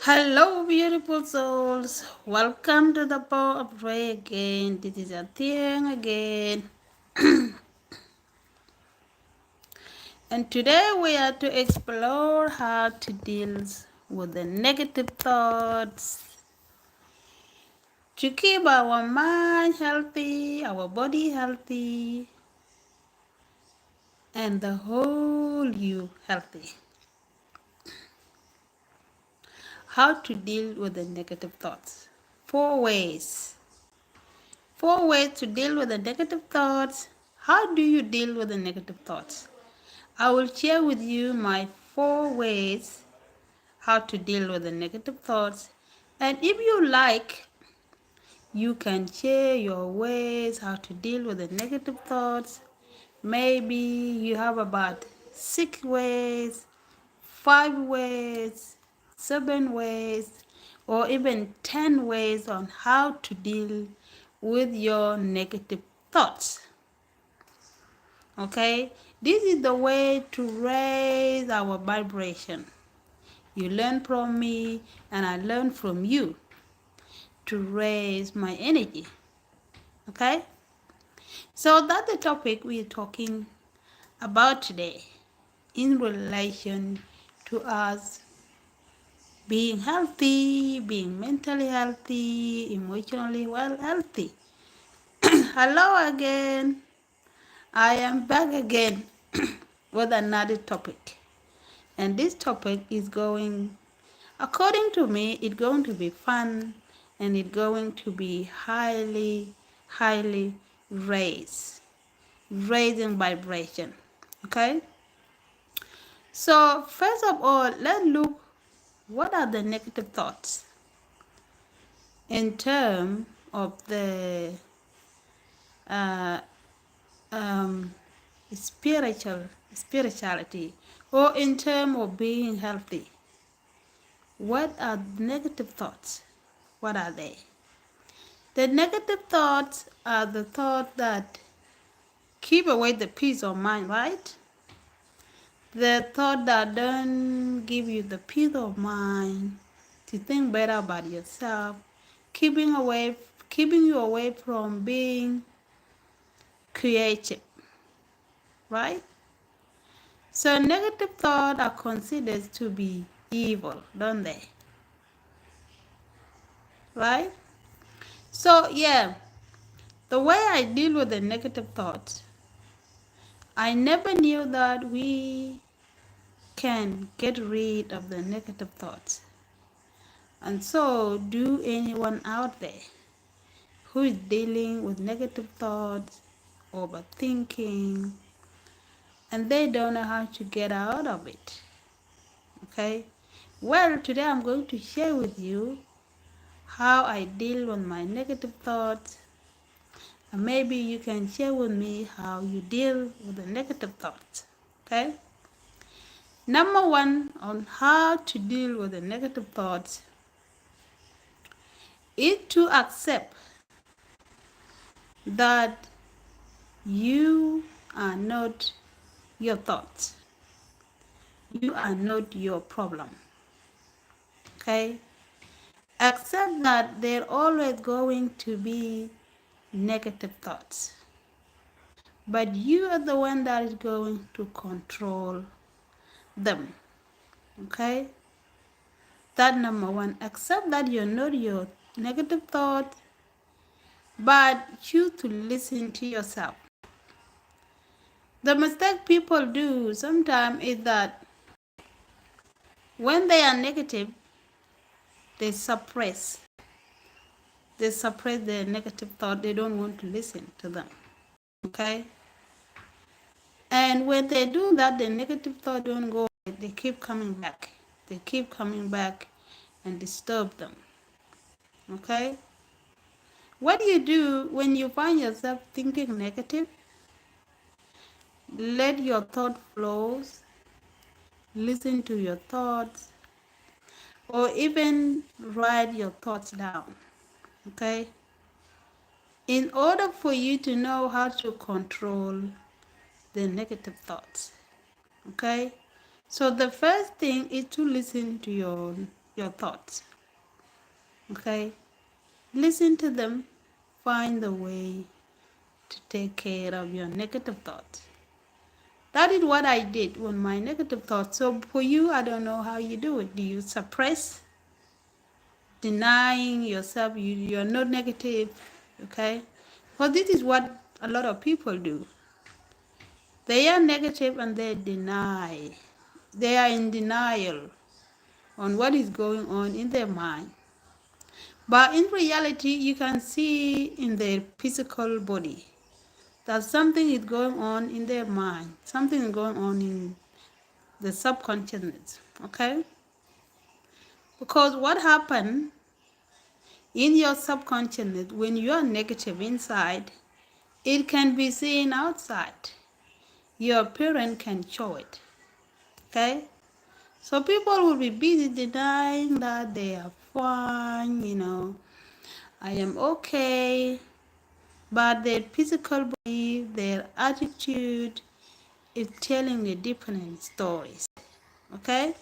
Hello, beautiful souls. Welcome to the Power of Ray again. This is a thing again. And today we are to explore how to deal with the negative thoughts to keep our mind healthy, our body healthy, and the whole you healthy. How to deal with the negative thoughts. 4 ways. 4 ways to deal with the negative thoughts. How do you deal with the negative thoughts? I will share with you my 4 ways how to deal with the negative thoughts. And if you like, you can share your ways how to deal with the negative thoughts. Maybe you have about 6 ways, 5 ways, 7 ways, or even 10 ways on how to deal with your negative thoughts. Okay, this is the way to raise our vibration. You learn from me and I learn from you to raise my energy. Okay, so that's the topic we're talking about today in relation to us being healthy, being mentally healthy, emotionally well healthy. Hello again. I am back again with another topic. And this topic is going, according to me, it's going to be fun and it's going to be highly raising vibration. Okay? So, first of all, let's look what are the negative thoughts in terms of the uh, um, spirituality or in terms of being healthy. What are negative thoughts? What are they? The negative thoughts are the thoughts that keep away the peace of mind, right? The thought that don't give you the peace of mind to think better about yourself, keeping you away from being creative, right? So negative thoughts are considered to be evil, don't they? Right? So yeah, the way I deal with the negative thoughts, I never knew that we can get rid of the negative thoughts. And so, do anyone out there who is dealing with negative thoughts, overthinking, and they don't know how to get out of it? Okay? Well, today I'm going to share with you how I deal with my negative thoughts. And maybe you can share with me how you deal with the negative thoughts. Okay? Number one on how to deal with the negative thoughts is to accept that you are not your thoughts. You are not your problem. Okay? Accept that there are always going to be negative thoughts. But you are the one that is going to control them. Okay? That number one. Accept that you're not your negative thoughts, but choose to listen to yourself. The mistake people do sometimes is that when they are negative, they suppress. They suppress their negative thought. They don't want to listen to them. Okay? And when they do that, the negative thought don't go away. They keep coming back. They keep coming back and disturb them. Okay? What do you do when you find yourself thinking negative? Let your thought flows. Listen to your thoughts. Or even write your thoughts down. Okay? In order for you to know how to control the negative thoughts. Okay? So the first thing is to listen to your your thoughts. Okay? Listen to them. Find the way to take care of your negative thoughts. That is what I did with my negative thoughts. So for you, I don't know how you do it. Do you suppress, denying yourself you're not negative? Okay? Because this is what a lot of people do. They are negative and they deny. They are in denial on what is going on in their mind. But in reality, you can see in their physical body that something is going on in their mind. Something is going on in the subconsciousness. Okay? Because what happened in your subconsciousness when you are negative inside, it can be seen outside. Your parent can show it. Okay? So people will be busy denying that they are fine, I am okay. But their physical body, their attitude is telling a different stories. Okay?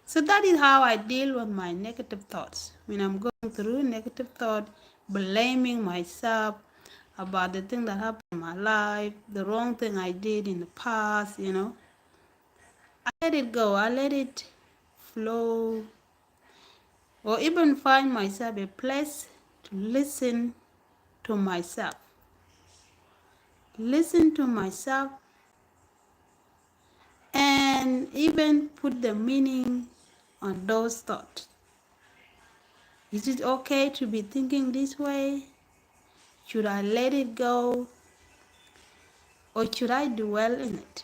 So that is how I deal with my negative thoughts. When I'm going through negative thought, blaming myself about the thing that happened in my life, the wrong thing I did in the past, I let it go. I let it flow. Or even find myself a place to listen to myself. Listen to myself and even put the meaning on those thoughts. Is it okay to be thinking this way? Should I let it go? Or should I dwell in it?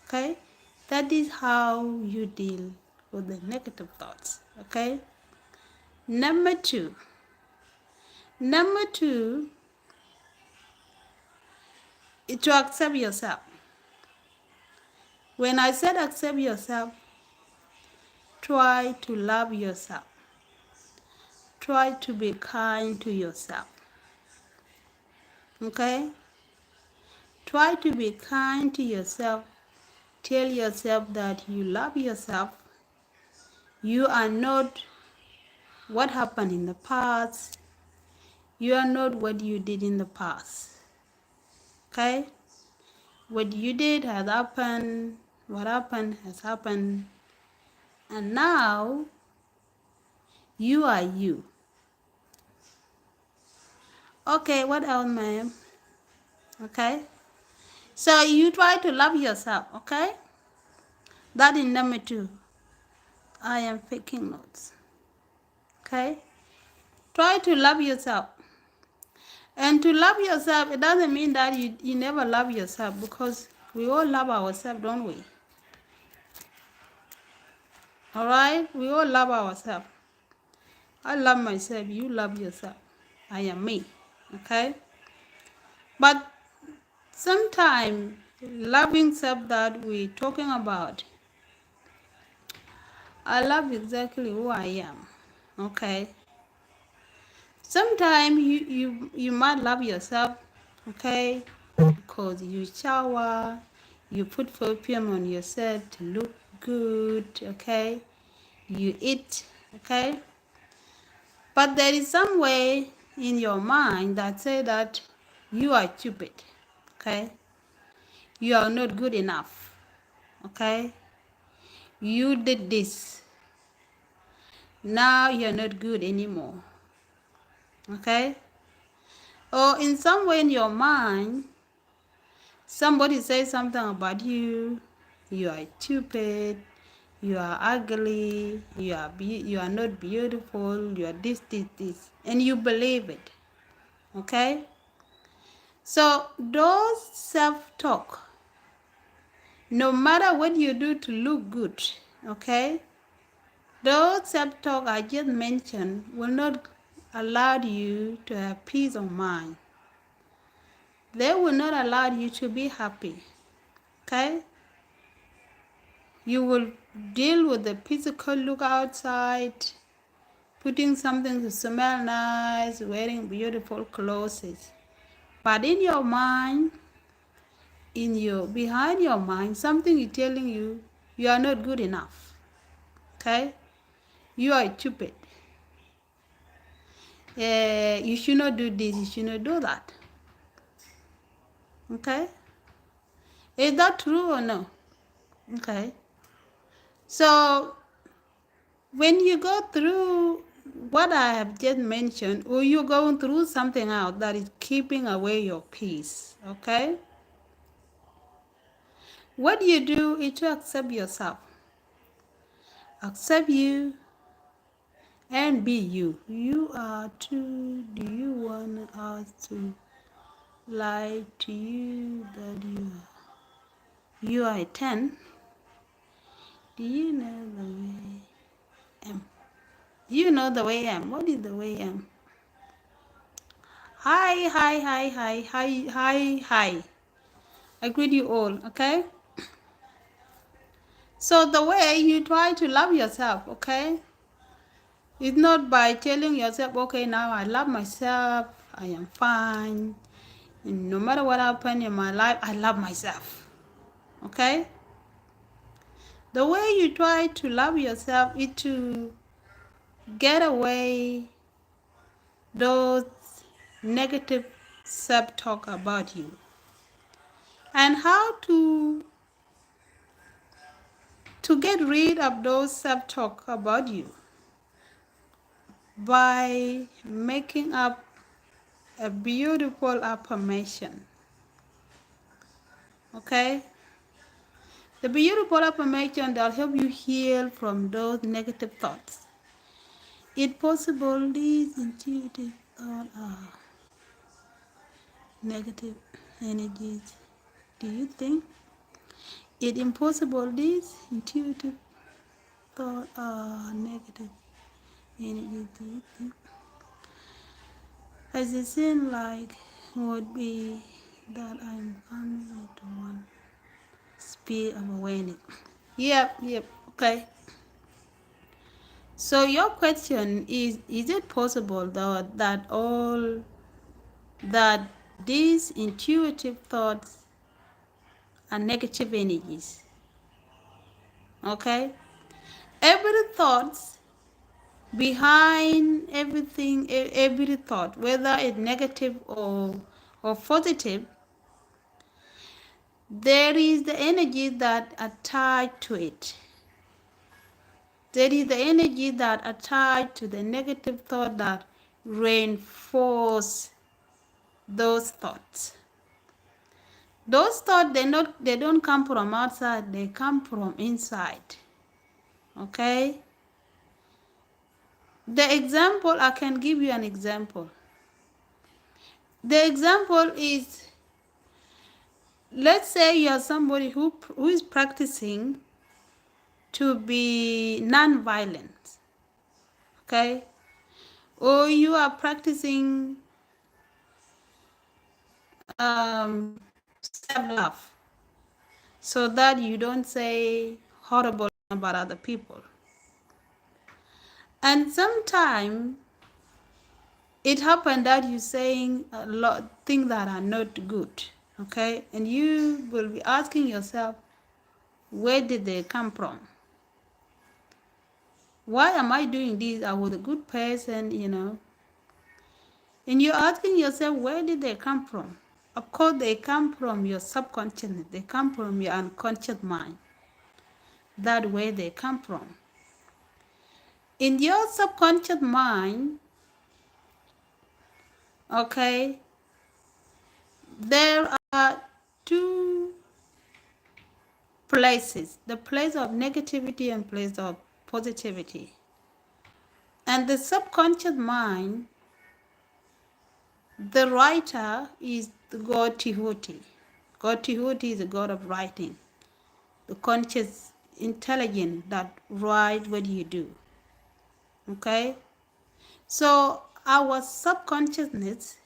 Okay? That is how you deal with the negative thoughts. Okay? Number two. Number two is to accept yourself. When I said accept yourself, try to love yourself. Try to be kind to yourself. Okay? Try to be kind to yourself. Tell yourself that you love yourself. You are not what happened in the past. You are not what you did in the past. Okay? What you did has happened. What happened has happened. And now, you are you. Okay, what else, ma'am? Okay? So you try to love yourself, okay? That is number two. I am taking notes. Okay? Try to love yourself. And to love yourself, it doesn't mean that you never love yourself, because we all love ourselves, don't we? Alright? We all love ourselves. I love myself. You love yourself. I am me. Okay? But sometimes loving self that we're talking about, I love exactly who I am. Okay? Sometimes you might love yourself, okay, because you shower, you put perfume on yourself to look good, okay, you eat, okay. But there is some way in your mind that say that you are stupid, okay, you are not good enough, okay, you did this, now you're not good anymore, okay. Or in some way in your mind, somebody says something about you. You are stupid. You are ugly. You are not beautiful. You are this, and you believe it. Okay. So those self-talk, no matter what you do to look good, okay, those self-talk I just mentioned will not allow you to have peace of mind. They will not allow you to be happy. Okay? You will deal with the physical look outside, putting something to smell nice, wearing beautiful clothes. But in your mind, behind your mind, something is telling you you are not good enough. Okay? You are stupid. You should not do this, you should not do that. Okay? Is that true or no? Okay. So when you go through what I have just mentioned, or you're going through something out that is keeping away your peace, okay? What you do is to accept yourself. Accept you and be you. You are too. Do you want us to lie to you that you are a 10? Do you know the way I am? You know the way I am. What is the way I am? Hi, hi, hi, hi, hi, hi, hi. I greet you all, okay? So the way you try to love yourself, okay? It's not by telling yourself, okay, now I love myself, I am fine, and no matter what happened in my life, I love myself, okay? The way you try to love yourself is to get away those negative self-talk about you. And how to get rid of those self-talk about you? By making up a beautiful affirmation. Okay? The beautiful affirmation that will help you heal from those negative thoughts. It's possible these intuitive thoughts are negative energies. Do you think? It's impossible these intuitive thoughts are negative energies. Do you think? As it seems like would be that I'm coming into one speed of awareness. Yep, okay. So your question is it possible though that all that these intuitive thoughts are negative energies? Okay? Every thought behind everything, every thought, whether it's negative or positive, there is the energy that attached to it. There is the energy that attached to the negative thought that reinforce those thoughts. Those thoughts they don't come from outside, they come from inside. Okay? The example, I can give you an example. The example is, let's say you are somebody who is practicing to be non-violent. Okay? Or you are practicing self-love so that you don't say horrible about other people. And sometimes it happened that you're saying a lot of things that are not good, okay? And you will be asking yourself, where did they come from? Why am I doing this? I was a good person, you know. And you're asking yourself, where did they come from? Of course, they come from your subconscious. They come from your unconscious mind. That way they come from. In your subconscious mind, okay, there are two places, the place of negativity and place of positivity. And the subconscious mind, the writer is the god Tehuti. God Tehuti is the god of writing, the conscious intelligence that write what you do. Okay? So our subconsciousness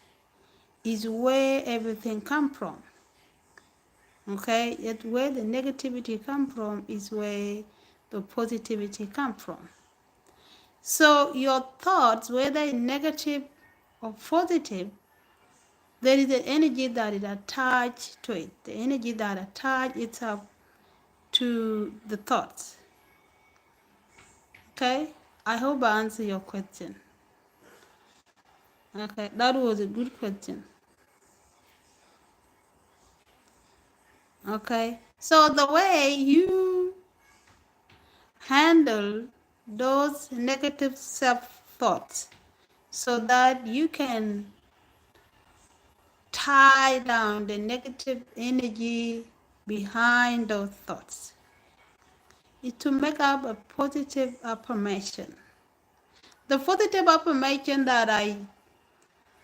is where everything come from. Okay? Yet where the negativity come from is where the positivity come from. So your thoughts, whether negative or positive, there is an energy that is attached to it. The energy that attached itself to the thoughts. Okay? I hope I answer your question. Okay, that was a good question. Okay, so the way you handle those negative self-thoughts so that you can tie down the negative energy behind those thoughts is to make up a positive affirmation. The positive affirmation that I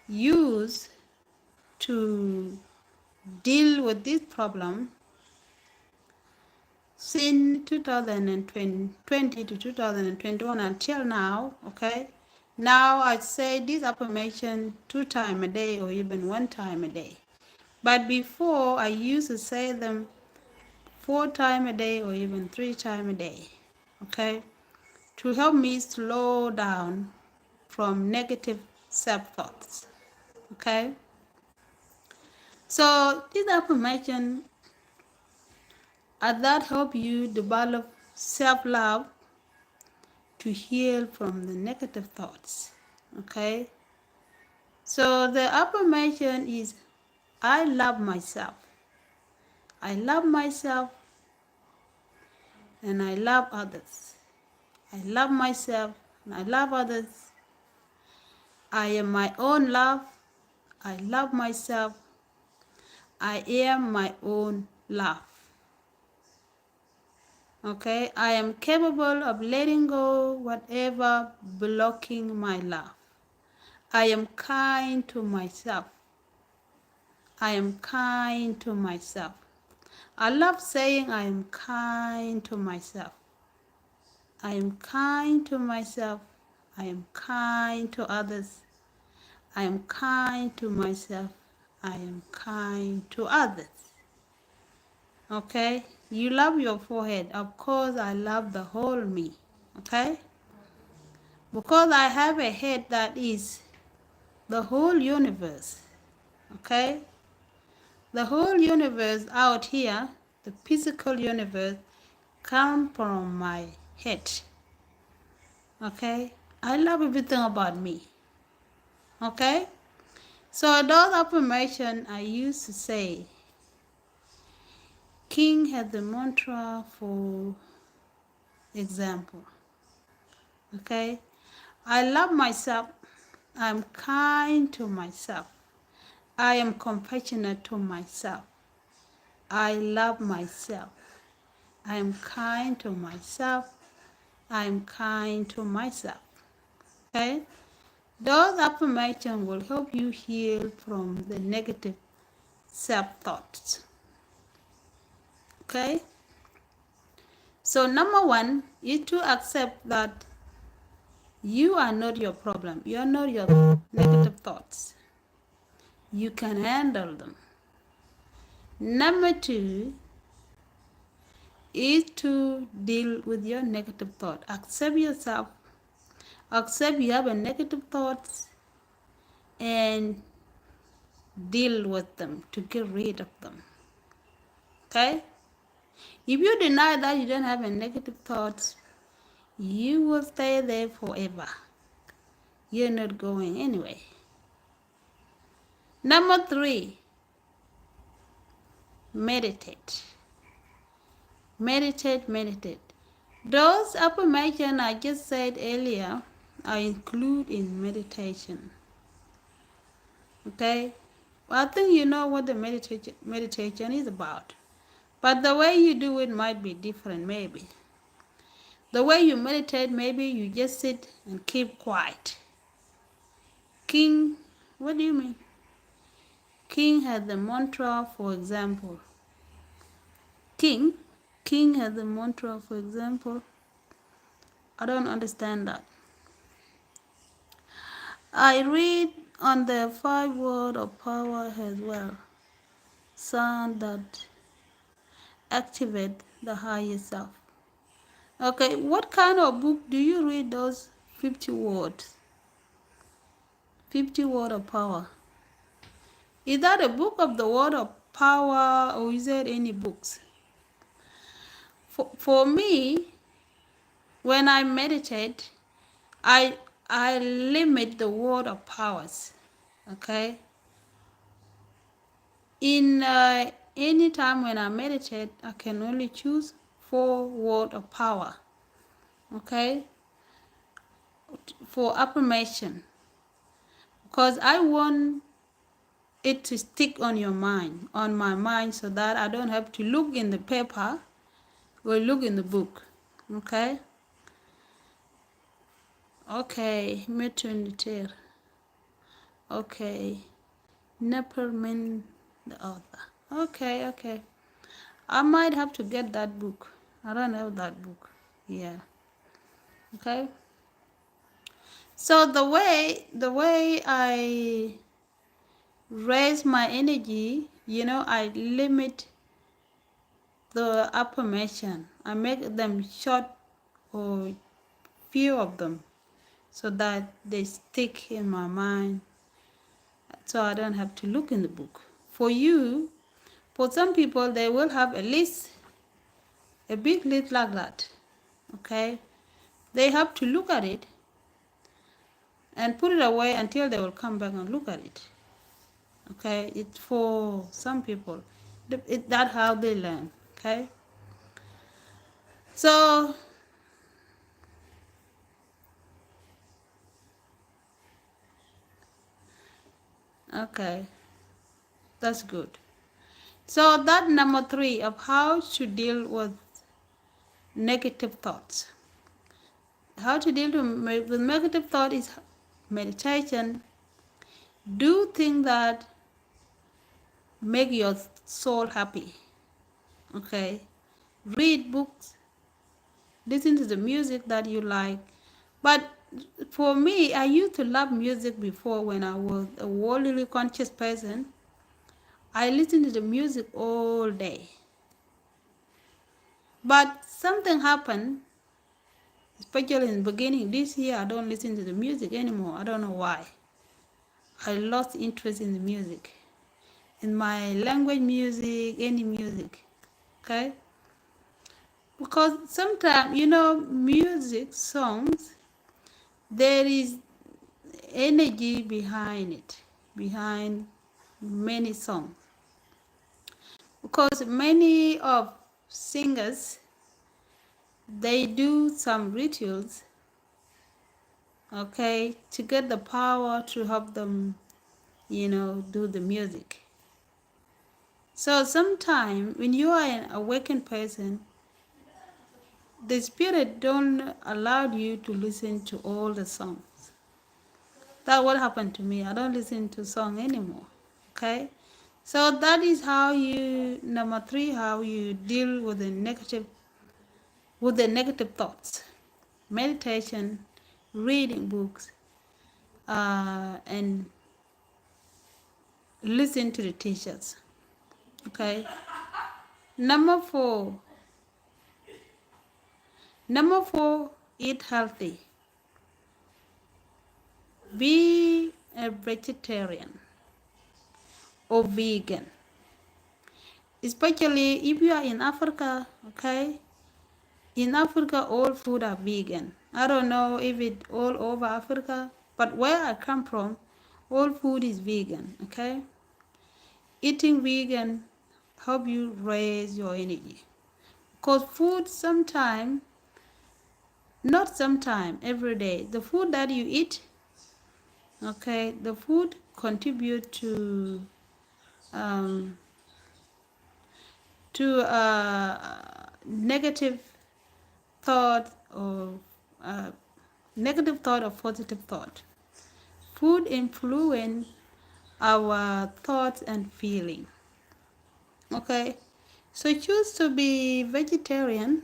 use to deal with this problem since 2020 to 2021 until now, okay? Now I say this affirmation 2 times a day or even 1 time a day. But before I used to say them 4 times a day or even 3 times a day, okay? To help me slow down from negative self-thoughts, okay? So this affirmation that help you develop self-love to heal from the negative thoughts, okay? So the affirmation is, I love myself. I love myself and I love others. I love myself and I love others. I am my own love. I love myself. I am my own love. Okay, I am capable of letting go whatever blocking my love. I am kind to myself. I am kind to myself. I love saying I am kind to myself. I am kind to myself. I am kind to others. I am kind to myself. I am kind to others. Okay? You love your forehead. Of course, I love the whole me. Okay? Because I have a head that is the whole universe. Okay? The whole universe out here, the physical universe, come from my head. Okay? I love everything about me. Okay? So those affirmations I used to say, King has the mantra for example. Okay? I love myself. I'm kind to myself. I am compassionate to myself. I love myself. I am kind to myself. I am kind to myself. Okay? Those affirmations will help you heal from the negative self-thoughts. Okay? So number 1 is to accept that you are not your problem. You are not your negative thoughts. You can handle them. Number 2 is to deal with your negative thought. Accept yourself. Accept you have a negative thoughts and deal with them to get rid of them. Okay? If you deny that you don't have a negative thoughts, you will stay there forever. You're not going anywhere. Number 3, meditate. Meditate, meditate. Those affirmations I just said earlier, I include in meditation. Okay? I think you know what the meditation is about. But the way you do it might be different, maybe. The way you meditate, maybe you just sit and keep quiet. King, what do you mean? King has the mantra, for example. King has the mantra, for example. I don't understand that. I read on the 5 words of power as well. Sound that activate the higher self. Okay, what kind of book do you read those 50 words? 50 words of power. Is that a book of the word of power or is there any books? For me, when I meditate, I limit the word of powers. Okay. In any time when I meditate, I can only choose 4 words of power. Okay, for affirmation, because I want it to stick on your mind, on my mind, so that I don't have to look in the paper or look in the book. Okay. Okay, metuniter. Okay, Nepperman, the author. Okay, okay. I might have to get that book. I don't have that book. Yeah. Okay. So the way I raise my energy, I limit the affirmation. I make them short or few of them so that they stick in my mind, so I don't have to look in the book. For some people, they will have a list, a big list like that. Okay, they have to look at it and put it away until they will come back and look at it. Okay, it's for some people. That's how they learn. Okay, so okay, that's good. So that number 3 of how to deal with negative thoughts. How to deal with negative thought is meditation. Do things that make your soul happy. Okay, read books, listen to the music that you like. But for me, I used to love music before. When I was a worldly conscious person, I listened to the music all day. But something happened, especially in the beginning. This year, I don't listen to the music anymore. I don't know why. I lost interest in the music, in my language music, any music. Okay? Because sometimes, music, songs, there is energy behind it, behind many songs. Because many of singers, they do some rituals, okay, to get the power to help them, do the music. So sometimes when you are an awakened person, the spirit don't allow you to listen to all the songs. That what happened to me. I don't listen to song anymore. Okay? So that is how number 3, how you deal with the negative thoughts. Meditation, reading books, and listen to the teachers. Okay? Number 4, eat healthy. Be a vegetarian or vegan. Especially if you are in Africa, okay? In Africa, all food are vegan. I don't know if it's all over Africa, but where I come from, all food is vegan, okay? Eating vegan help you raise your energy. Because food not sometime, every day, the food that you eat, okay, the food contribute to negative thought or negative thought or positive thought. Food influence our thoughts and feeling. Okay, so choose to be vegetarian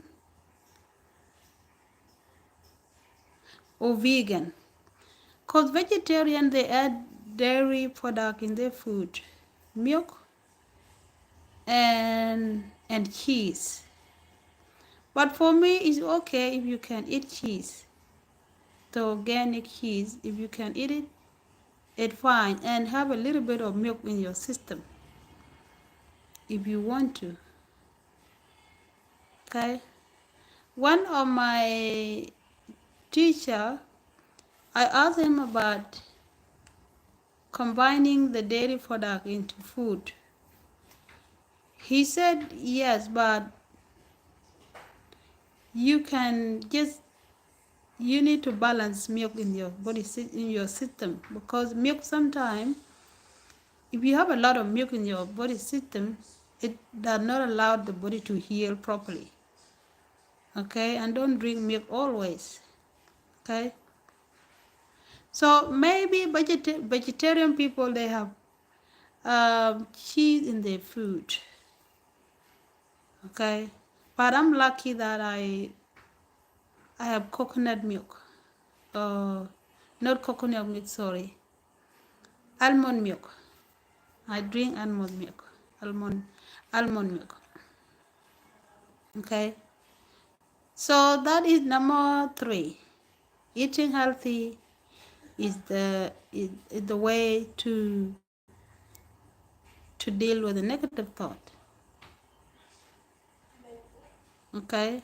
or vegan. Because vegetarian, they add dairy product in their food, milk and cheese. But for me, it's okay if you can eat cheese, the organic cheese. If you can eat it, it's fine, and have a little bit of milk in your system if you want to. Okay, one of my teacher, I asked him about combining the dairy product into food. He said yes, but you need to balance milk in your body, in your system, because milk sometimes, if you have a lot of milk in your body system, it does not allow the body to heal properly. Okay, and don't drink milk always. Okay, so maybe vegetarian people, they have cheese in their food. Okay, but I'm lucky that I have coconut milk. Not coconut milk, sorry, almond milk. I drink almond milk. Almond milk. Okay, so that is number 3. Eating healthy is the way to deal with a negative thought. Okay,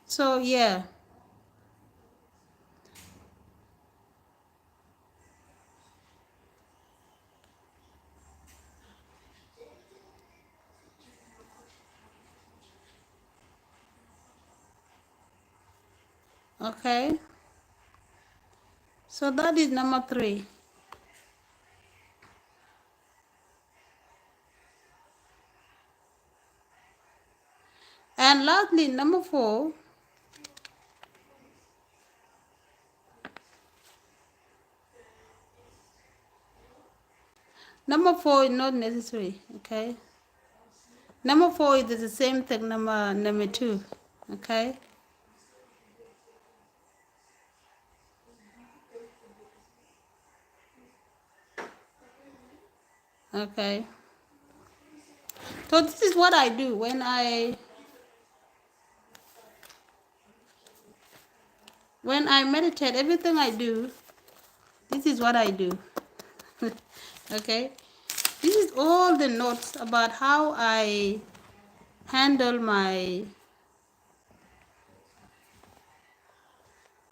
so yeah. Okay, so that is number 3. And lastly, number 4, is not necessary. Okay, number 4 is the same thing. Number 2. Okay, okay. So this is what I do when I meditate. Everything I do, this is what I do. Okay, this is all the notes about how I handle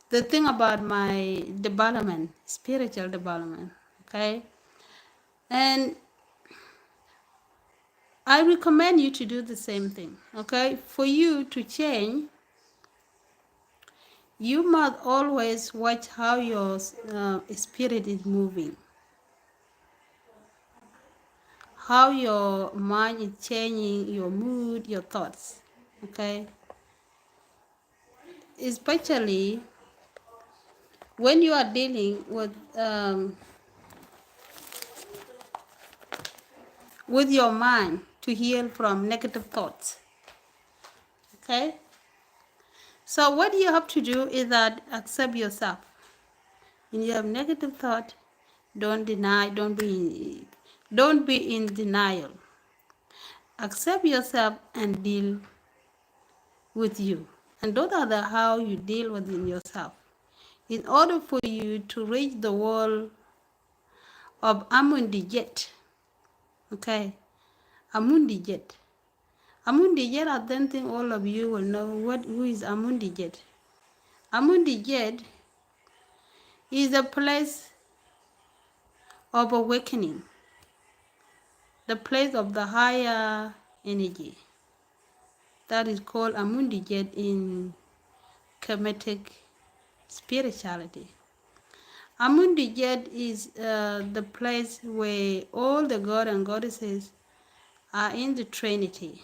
the thing about my development, spiritual development. Okay, and I recommend you to do the same thing. Okay, for you to change, you must always watch how your spirit is moving, how your mind is changing, your mood, your thoughts. Okay, especially when you are dealing with your mind to heal from negative thoughts. Okay, so what you have to do is that accept yourself. When you have negative thought, don't deny, don't be in denial. Accept yourself and deal with you. And those are the how you deal within yourself. In order for you to reach the world of Amundijet, okay, Amundijet. Amundijet, I don't think all of you will know who is Amundijet. Amundijet is a place of awakening, the place of the higher energy. That is called Amundijet in Kmtic spirituality. Amundijet is the place where all the god and goddesses are in the Trinity,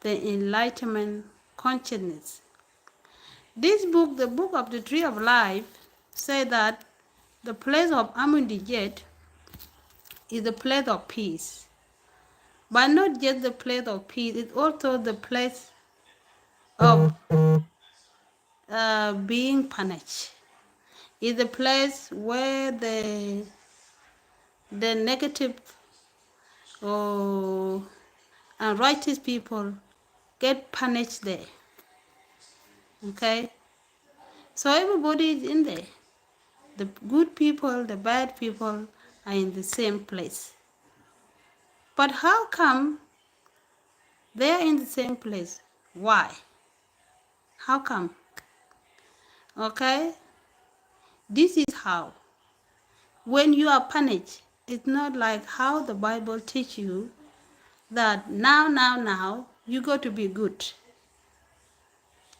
the enlightenment consciousness. This book, the book of the Tree of Life, say that the place of Amundijet is the place of peace. But not just the place of peace, it's also the place of being punished. It's the place where the negative or unrighteous people get punished there. Okay? So everybody is in there. The good people, the bad people are in the same place. But how come they are in the same place? Why? How come? Okay? This is how. When you are punished, it's not like how the Bible teach you that now, you got to be good.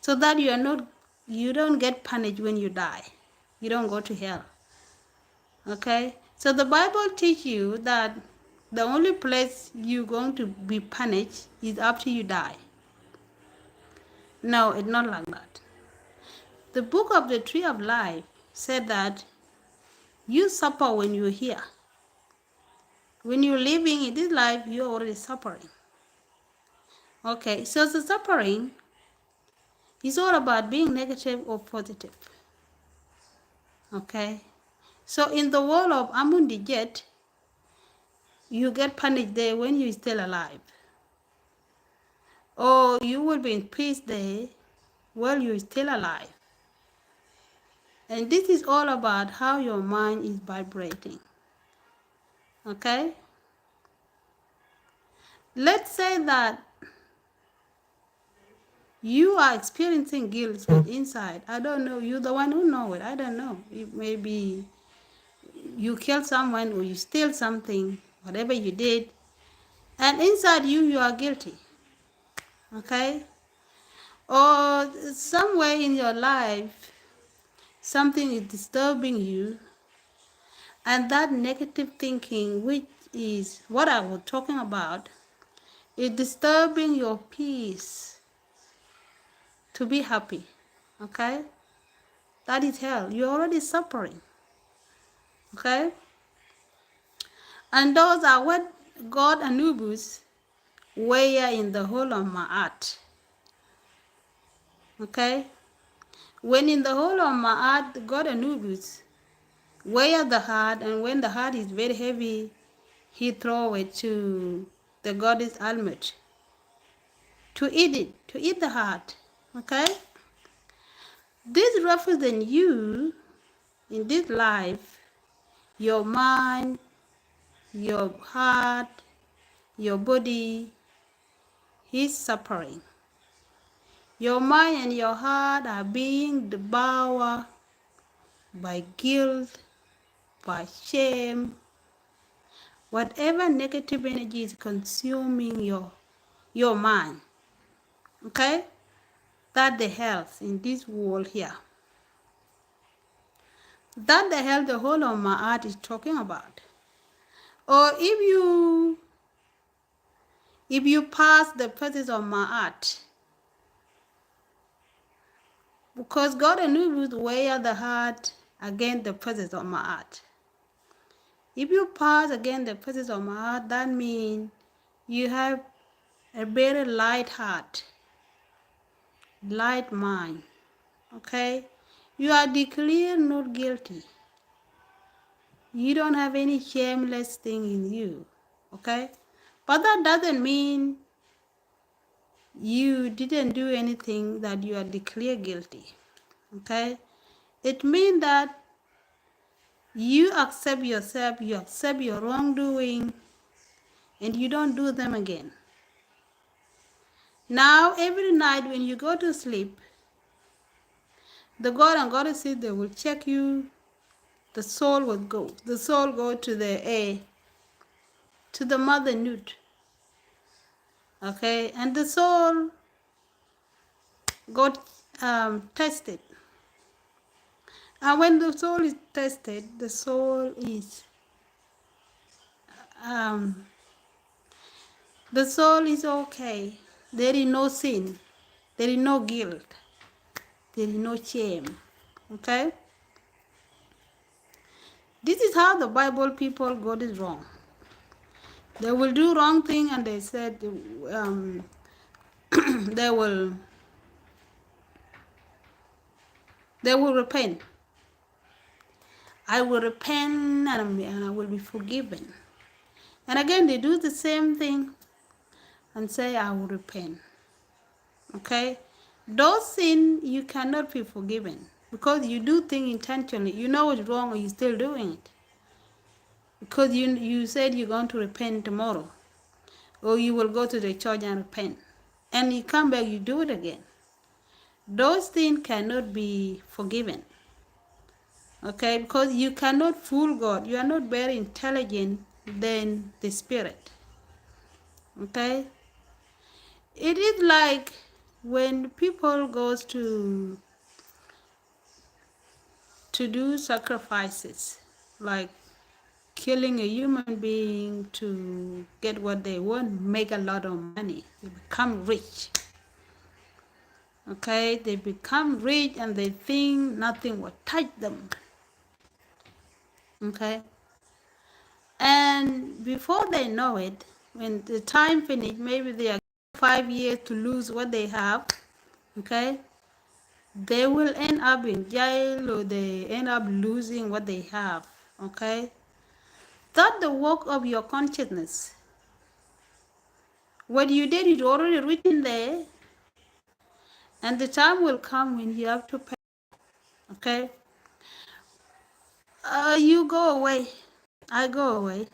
So that you don't get punished when you die. You don't go to hell. Okay? So the Bible teach you that the only place you're going to be punished is after you die. No, it's not like that. The book of the tree of life said that you suffer when you're here. When you're living in this life, you're already suffering. Okay, so the suffering is all about being negative or positive. Okay, so in the world of Amundi Jet, you get punished there when you're still alive. Or you will be in peace there while you're still alive. And this is all about how your mind is vibrating. Okay? Let's say that you are experiencing guilt inside. I don't know. You're the one who knows it. I don't know. Maybe you killed someone or you steal something, whatever you did. And inside you, you are guilty. Okay? Or somewhere in your life, something is disturbing you. And that negative thinking, which is what I was talking about, is disturbing your peace to be happy. Okay? That is hell. You're already suffering. Okay? And those are what God Anubis wear in the whole of my heart. Okay? When in the whole of my heart, God Anubis wear the heart, and when the heart is very heavy, he throw it to the goddess Almut to eat it, to eat the heart. Okay? This represents you in this life, your mind, your heart, your body is suffering. Your mind and your heart are being devoured by guilt, by shame, whatever negative energy is consuming your mind. Okay? That's the health in this world here. That's the health the whole of my heart is talking about. Or if you pass the process of my heart, because God knew weigh the heart against the process of my heart. If you pass against the process of my heart, that means you have a very light heart, light mind. Okay? You are declared not guilty. You don't have any shameless thing in you. Okay? But that doesn't mean you didn't do anything that you are declared guilty. Okay? It means that you accept yourself, you accept your wrongdoing, and you don't do them again. Now, every night when you go to sleep, the God and Goddesses, they will check you. The soul will go. The soul go to the air, to the mother nude. Okay? And the soul got tested. And when the soul is tested, the soul is okay. There is no sin. There is no guilt. There is no shame. Okay? This is how the Bible people got it wrong. They will do wrong thing and they said they will repent. I will repent and I will be forgiven. And again, they do the same thing and say, I will repent. Okay? Those sins, you cannot be forgiven because you do things intentionally. You know it's wrong and you're still doing it. Because you said you're going to repent tomorrow. Or you will go to the church and repent. And you come back, you do it again. those things cannot be forgiven. Okay, because you cannot fool God. You are not very intelligent than the spirit. Okay, it is like when people goes to do sacrifices, like killing a human being to get what they want, make a lot of money, they become rich. Okay, they become rich and they think nothing will touch them. Okay, and before they know it, when the time finish, maybe they are 5 years to lose what they have. Okay, they will end up in jail or they end up losing what they have. Okay, that's the work of your consciousness. What you did is already written there, and the time will come when you have to pay. Okay, you go away, I go away.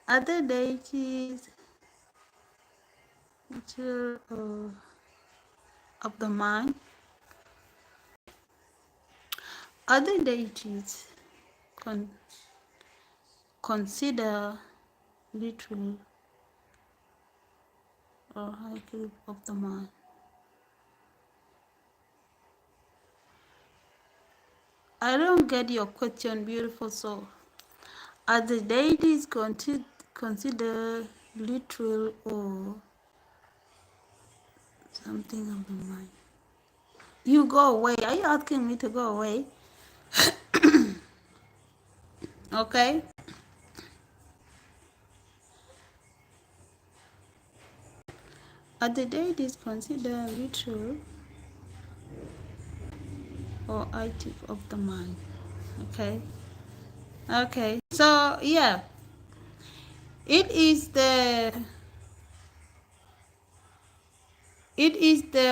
Other deities of the mind, other deities consider literal or high group of the mind. I don't get your question, beautiful soul. Are the deities consider literal or something of the mind? You go away. Are you asking me to go away? Okay. Are the deities consider literal or active of the mind? Okay. Okay. So yeah, it is the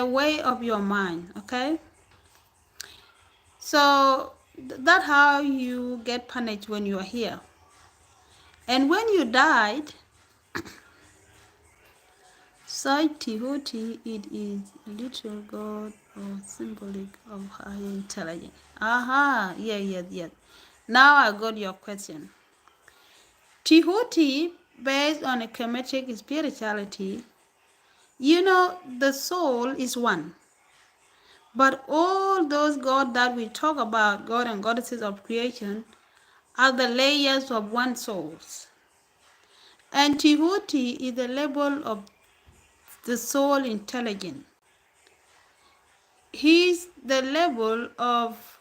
way of your mind. Okay. So that's how you get punished when you are here. And when you died, Sai Tihuti, it is literal God or symbolic of higher intelligence. Aha, yeah. Now I got your question. Tihuti, based on a Kmtic spirituality, you know, the soul is one. But all those gods that we talk about, God and goddesses of creation, are the layers of one soul. And Tihuti is the level of the soul intelligence. He's the level of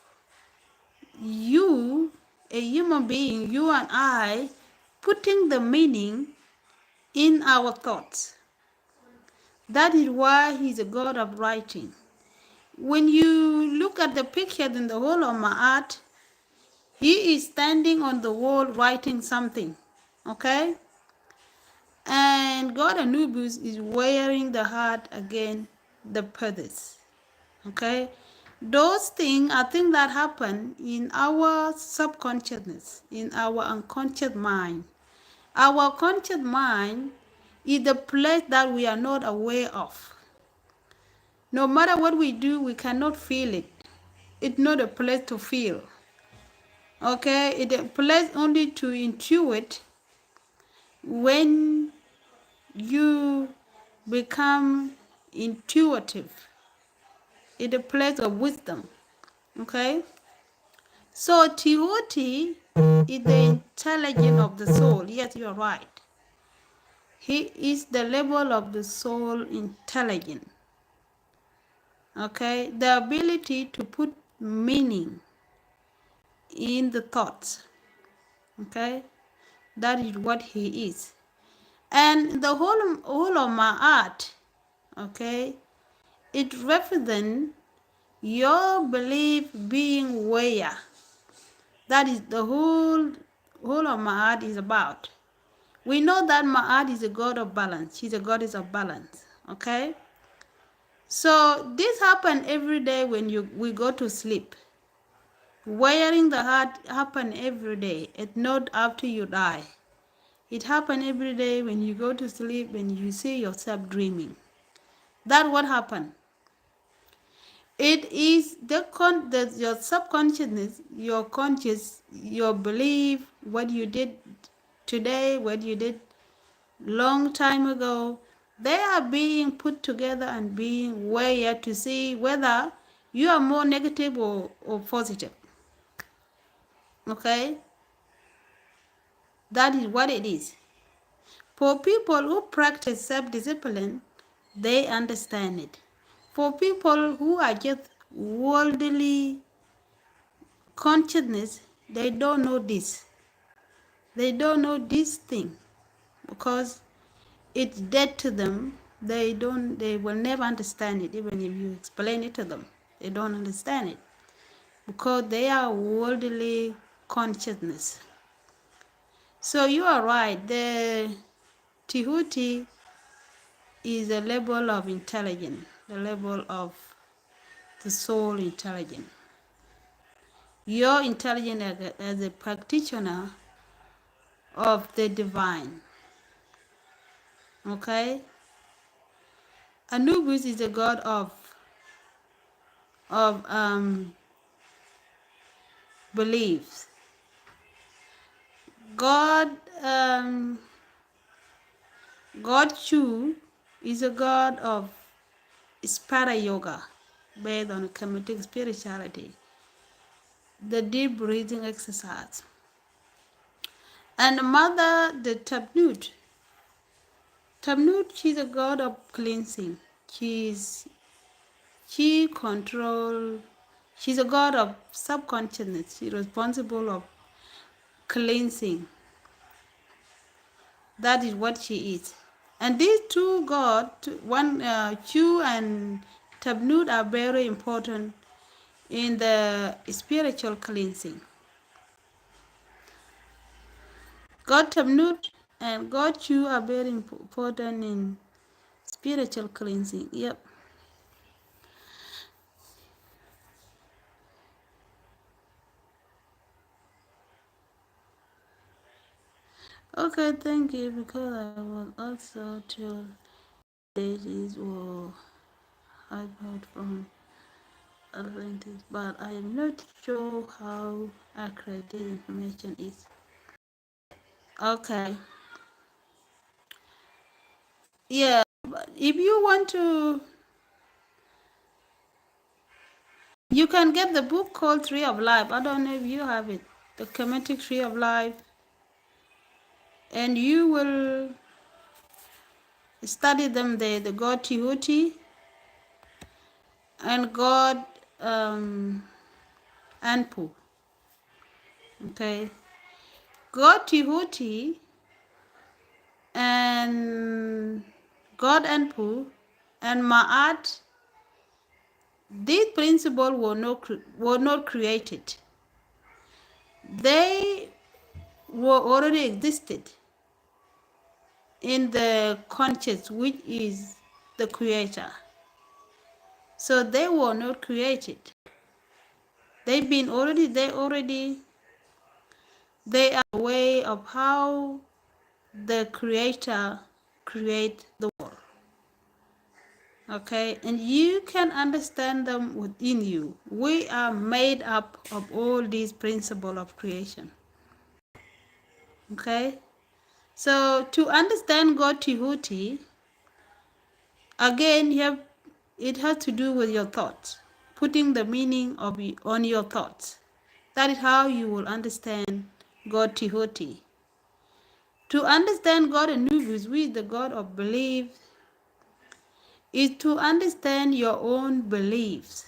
you, a human being, you and I, putting the meaning in our thoughts. That is why he's a God of writing. When you look at the picture in the whole of my art, he is standing on the wall writing something, okay? And God Anubis is wearing the heart again, the feathers, okay? Those things are things that happen in our subconsciousness, in our unconscious mind. Our conscious mind is the place that we are not aware of. No matter what we do, we cannot feel it. It's not a place to feel. Okay, it's a place only to intuit when you become intuitive. It's a place of wisdom. Okay, so Tihuti is the intelligence of the soul. Yes, you're right. He is the level of the soul intelligence. Okay, the ability to put meaning in the thoughts. Okay, that is what he is. And the whole of my art, okay, it represents your belief being where. That is the whole of my art is about. We know that Ma'at is a god of balance. She's a goddess of balance. Okay? So this happens every day when we go to sleep. Wearing the heart happens every day. It's not after you die. It happens every day when you go to sleep and you see yourself dreaming. That's what happened. It is your subconsciousness, your conscious, your belief, what you did today, what you did long time ago. They are being put together and being weighed to see whether you are more negative or positive. Okay? That is what it is. For people who practice self-discipline, they understand it. For people who are just worldly consciousness, they don't know this. They don't know this thing because it's dead to them. They will never understand it, even if you explain it to them. They don't understand it because they are worldly consciousness. So you are right. The Tihuti is a level of intelligence, the level of the soul intelligence. Your intelligence as a practitioner of the divine. Okay? Anubis is a god of beliefs. God God Shu is a god of Spara yoga, based on Kmtic spirituality, the deep breathing exercise. And mother, the Tabnut. Tabnut, she's a god of cleansing. She control. She's a god of subconsciousness. She's responsible of cleansing. That is what she is. And these two gods, Chu and Tabnut, are very important in the spiritual cleansing. God Tabnut and God Chu are very important in spiritual cleansing. Yep. Okay, thank you. Because I was also told ladies were hyped from Atlantis, but I am not sure how accurate the information is. Okay. Yeah, but if you want to, you can get the book called Tree of Life. I don't know if you have it. The Kmtic Tree of Life. And you will study them there, the God Tihuti and God Anpu. Okay. God Tihuti and God Anpu and Ma'at, these principles were not created. They were already existed in the conscious, which is the creator. So they were not created. They are a way of how the creator create the world. Okay, and you can understand them within you. We are made up of all these principles of creation. Okay, so to understand God Tihuti, again, it has to do with your thoughts, putting the meaning on your thoughts. That is how you will understand God Tihuti. To understand God Anubis, who is the God of belief, is to understand your own beliefs.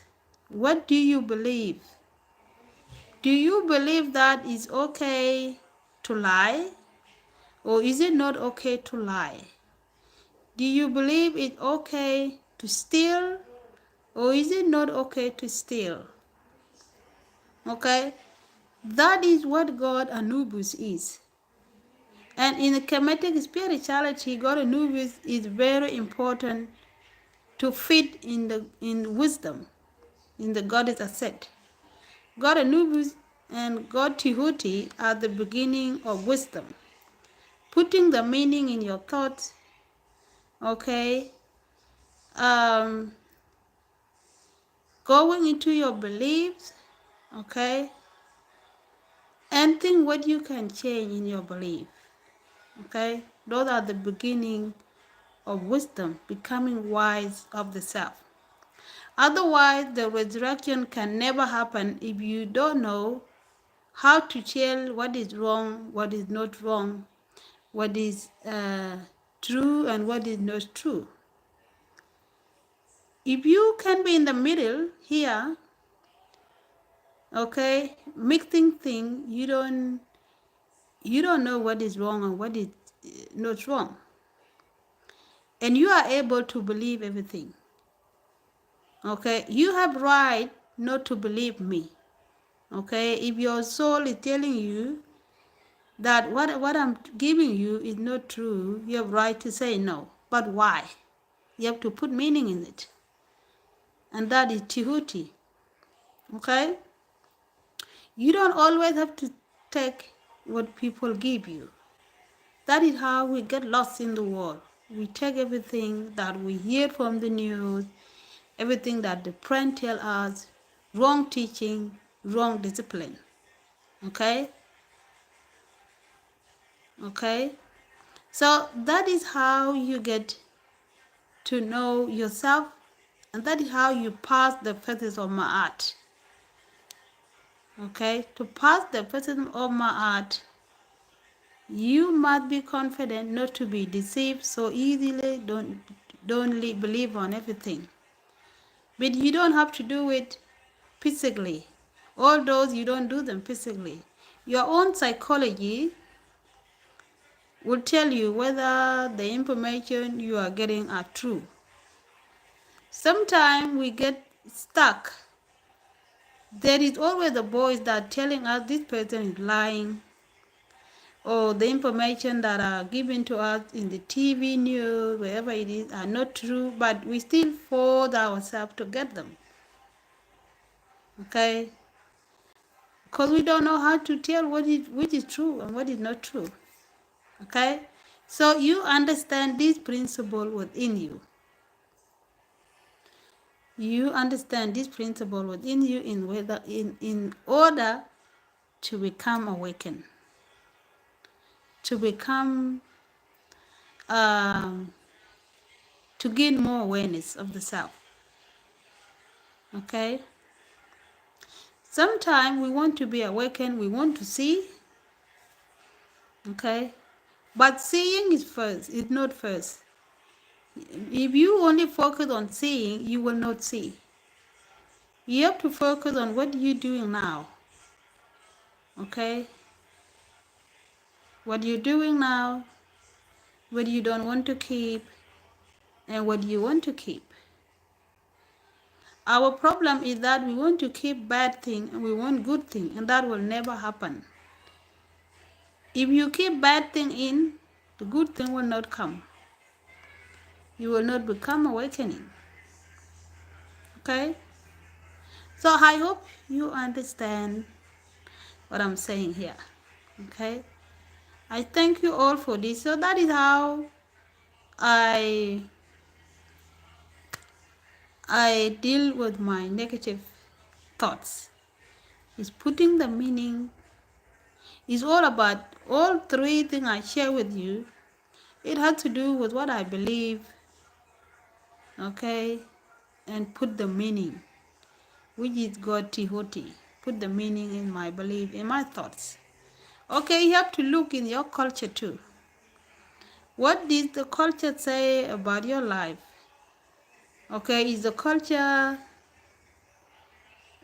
What do you believe? Do you believe that it's okay to lie? Or is it not okay to lie? Do you believe it's okay to steal? Or is it not okay to steal? Okay? That is what God Anubis is. And in the Kemetic spirituality, God Anubis is very important to fit in wisdom, in the goddess Aset. God Anubis and God Tihuti are the beginning of wisdom. Putting the meaning in your thoughts, okay? going into your beliefs, okay, and think what you can change in your belief, okay. Those are the beginning of wisdom, becoming wise of the self. Otherwise, the resurrection can never happen if you don't know how to tell what is wrong, what is not wrong, what is true and what is not true. If you can be in the middle here, okay, mixing things, you don't know what is wrong and what is not wrong, and you are able to believe everything. Okay, you have right not to believe me. Okay, if your soul is telling you that what I'm giving you is not true, you have right to say no. But why? You have to put meaning in it, and that is Tihuti. Okay, you don't always have to take what people give you. That is how we get lost in the world. We take everything that we hear from the news, everything that the friend tell us, wrong teaching, wrong discipline. Okay? Okay? So that is how you get to know yourself, and that is how you pass the phases of my art. Okay? To pass the phases of my art, you must be confident not to be deceived so easily. Don't believe on everything. But you don't have to do it physically. All those you don't do them physically. Your own psychology will tell you whether the information you are getting are true. Sometimes we get stuck. There is always a voice that telling us this person is lying, or the information that are given to us in the TV news, wherever it is, are not true, but we still force ourselves to get them. Okay? Because we don't know how to tell which is true and what is not true. Okay? So you understand this principle within you. You understand this principle within you in order to become awakened, to become to gain more awareness of the self. Okay? Sometimes we want to be awakened, we want to see, okay? But seeing is first, it's not first. If you only focus on seeing, you will not see. You have to focus on what you're doing now, okay? What you're doing now, what you don't want to keep, and what you want to keep. Our problem is that we want to keep bad thing and we want good thing, and that will never happen. If you keep bad thing in, the good thing will not come. You will not become awakening. Okay? So I hope you understand what I'm saying here. Okay? I thank you all for this. So that is how I deal with my negative thoughts. Is putting the meaning. It's all about all three things I share with you. It has to do with what I believe, okay, and put the meaning, which is God Tihoti. Put the meaning in my belief, in my thoughts. Okay, you have to look in your culture too. What did the culture say about your life? Okay, is the culture,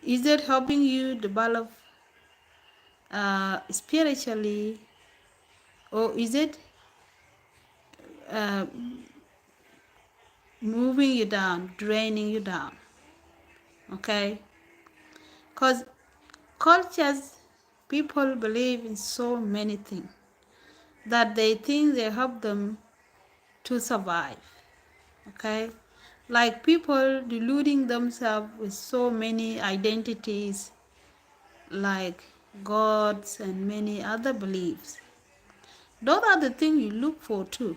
is it helping you develop spiritually, or is it uh, moving you down, draining you down? Okay, because cultures, people believe in so many things that they think they help them to survive. Okay, like people deluding themselves with so many identities, like gods and many other beliefs. Those are the things you look for too.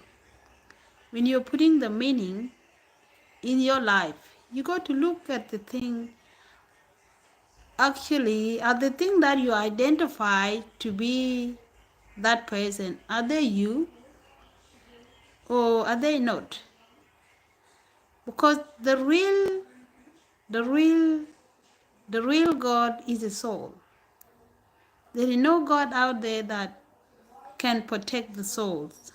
When you're putting the meaning in your life, you got to look at the thing actually are the thing that you identify to be that person, are they you or are they not? Because the real the real God is a soul. There is no God out there that can protect the souls.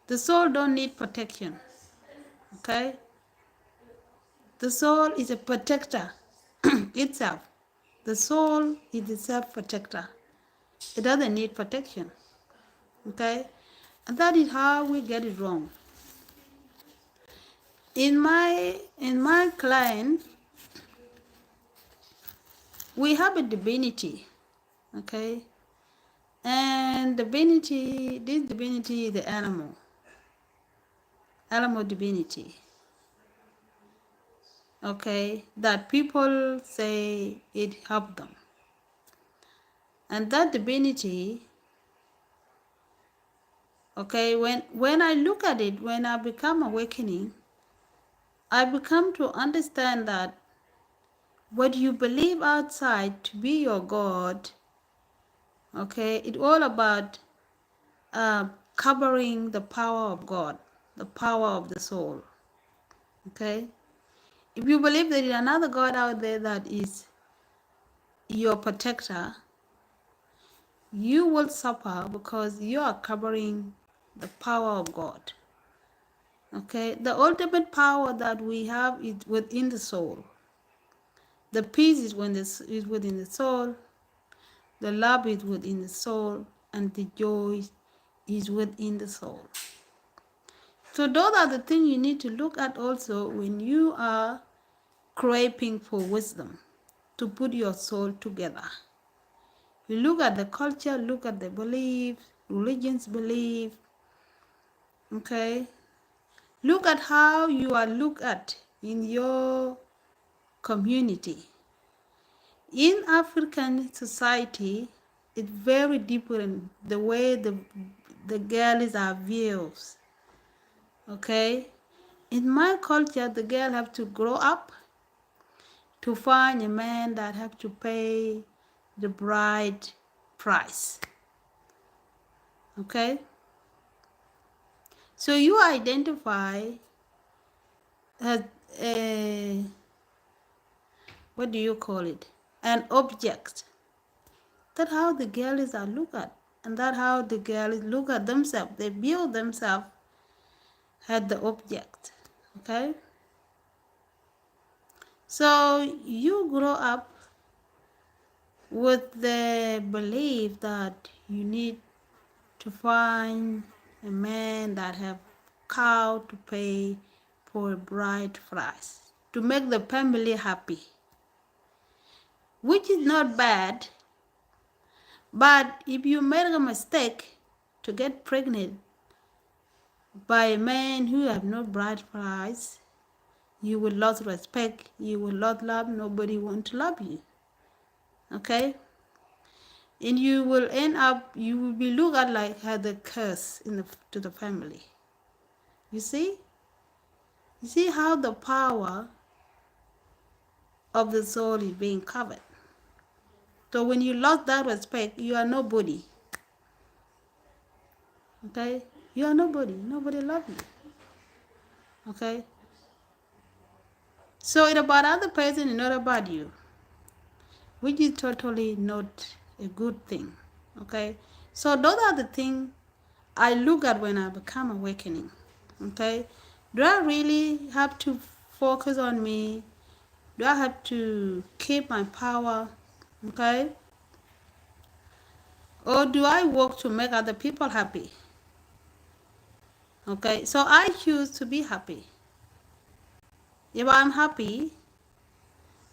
The soul don't need protection. Okay? The soul is a protector itself. The soul is a self-protector. It doesn't need protection. Okay? And that is how we get it wrong. In my client, we have a divinity. Okay? And this divinity is the animal divinity. Okay? That people say it helped them. And that divinity, okay, when I look at it, when I become awakening, I become to understand that what you believe outside to be your God, okay, it's all about covering the power of God, the power of the soul. Okay? If you believe there is another God out there that is your protector, you will suffer because you are covering the power of God. Okay? The ultimate power that we have is within the soul. The peace is within the soul, the love is within the soul, and the joy is within the soul. So those are the things you need to look at also when you are craving for wisdom to put your soul together. You look at the culture, look at the belief, religion's belief, okay? Look at how you are looked at in your community. In African society, it's very different the way the girls are viewed. Okay? In my culture, the girl have to grow up to find a man that have to pay the bride price. Okay? So you identify as a, what do you call it? An object. That's how the girls are looked at. And that's how the girls look at themselves. They view themselves as the object. Okay? So you grow up with the belief that you need to find a man that have cow to pay for a bride price to make the family happy, which is not bad. But if you make a mistake to get pregnant by a man who have no bride price, you will lose respect, you will lose love, nobody want to love you. Okay? And you will end up, you will be looked at like as a curse to the family. You see? You see how the power of the soul is being covered. So when you lost that respect, you are nobody. Okay? You are nobody. Nobody loves you. Okay? So it's about other person and not about you, which is totally not a good thing. Okay? So those are the things I look at when I become awakening. Okay? Do I really have to focus on me? Do I have to keep my power? Okay? Or do I work to make other people happy? Okay? So I choose to be happy. If I'm happy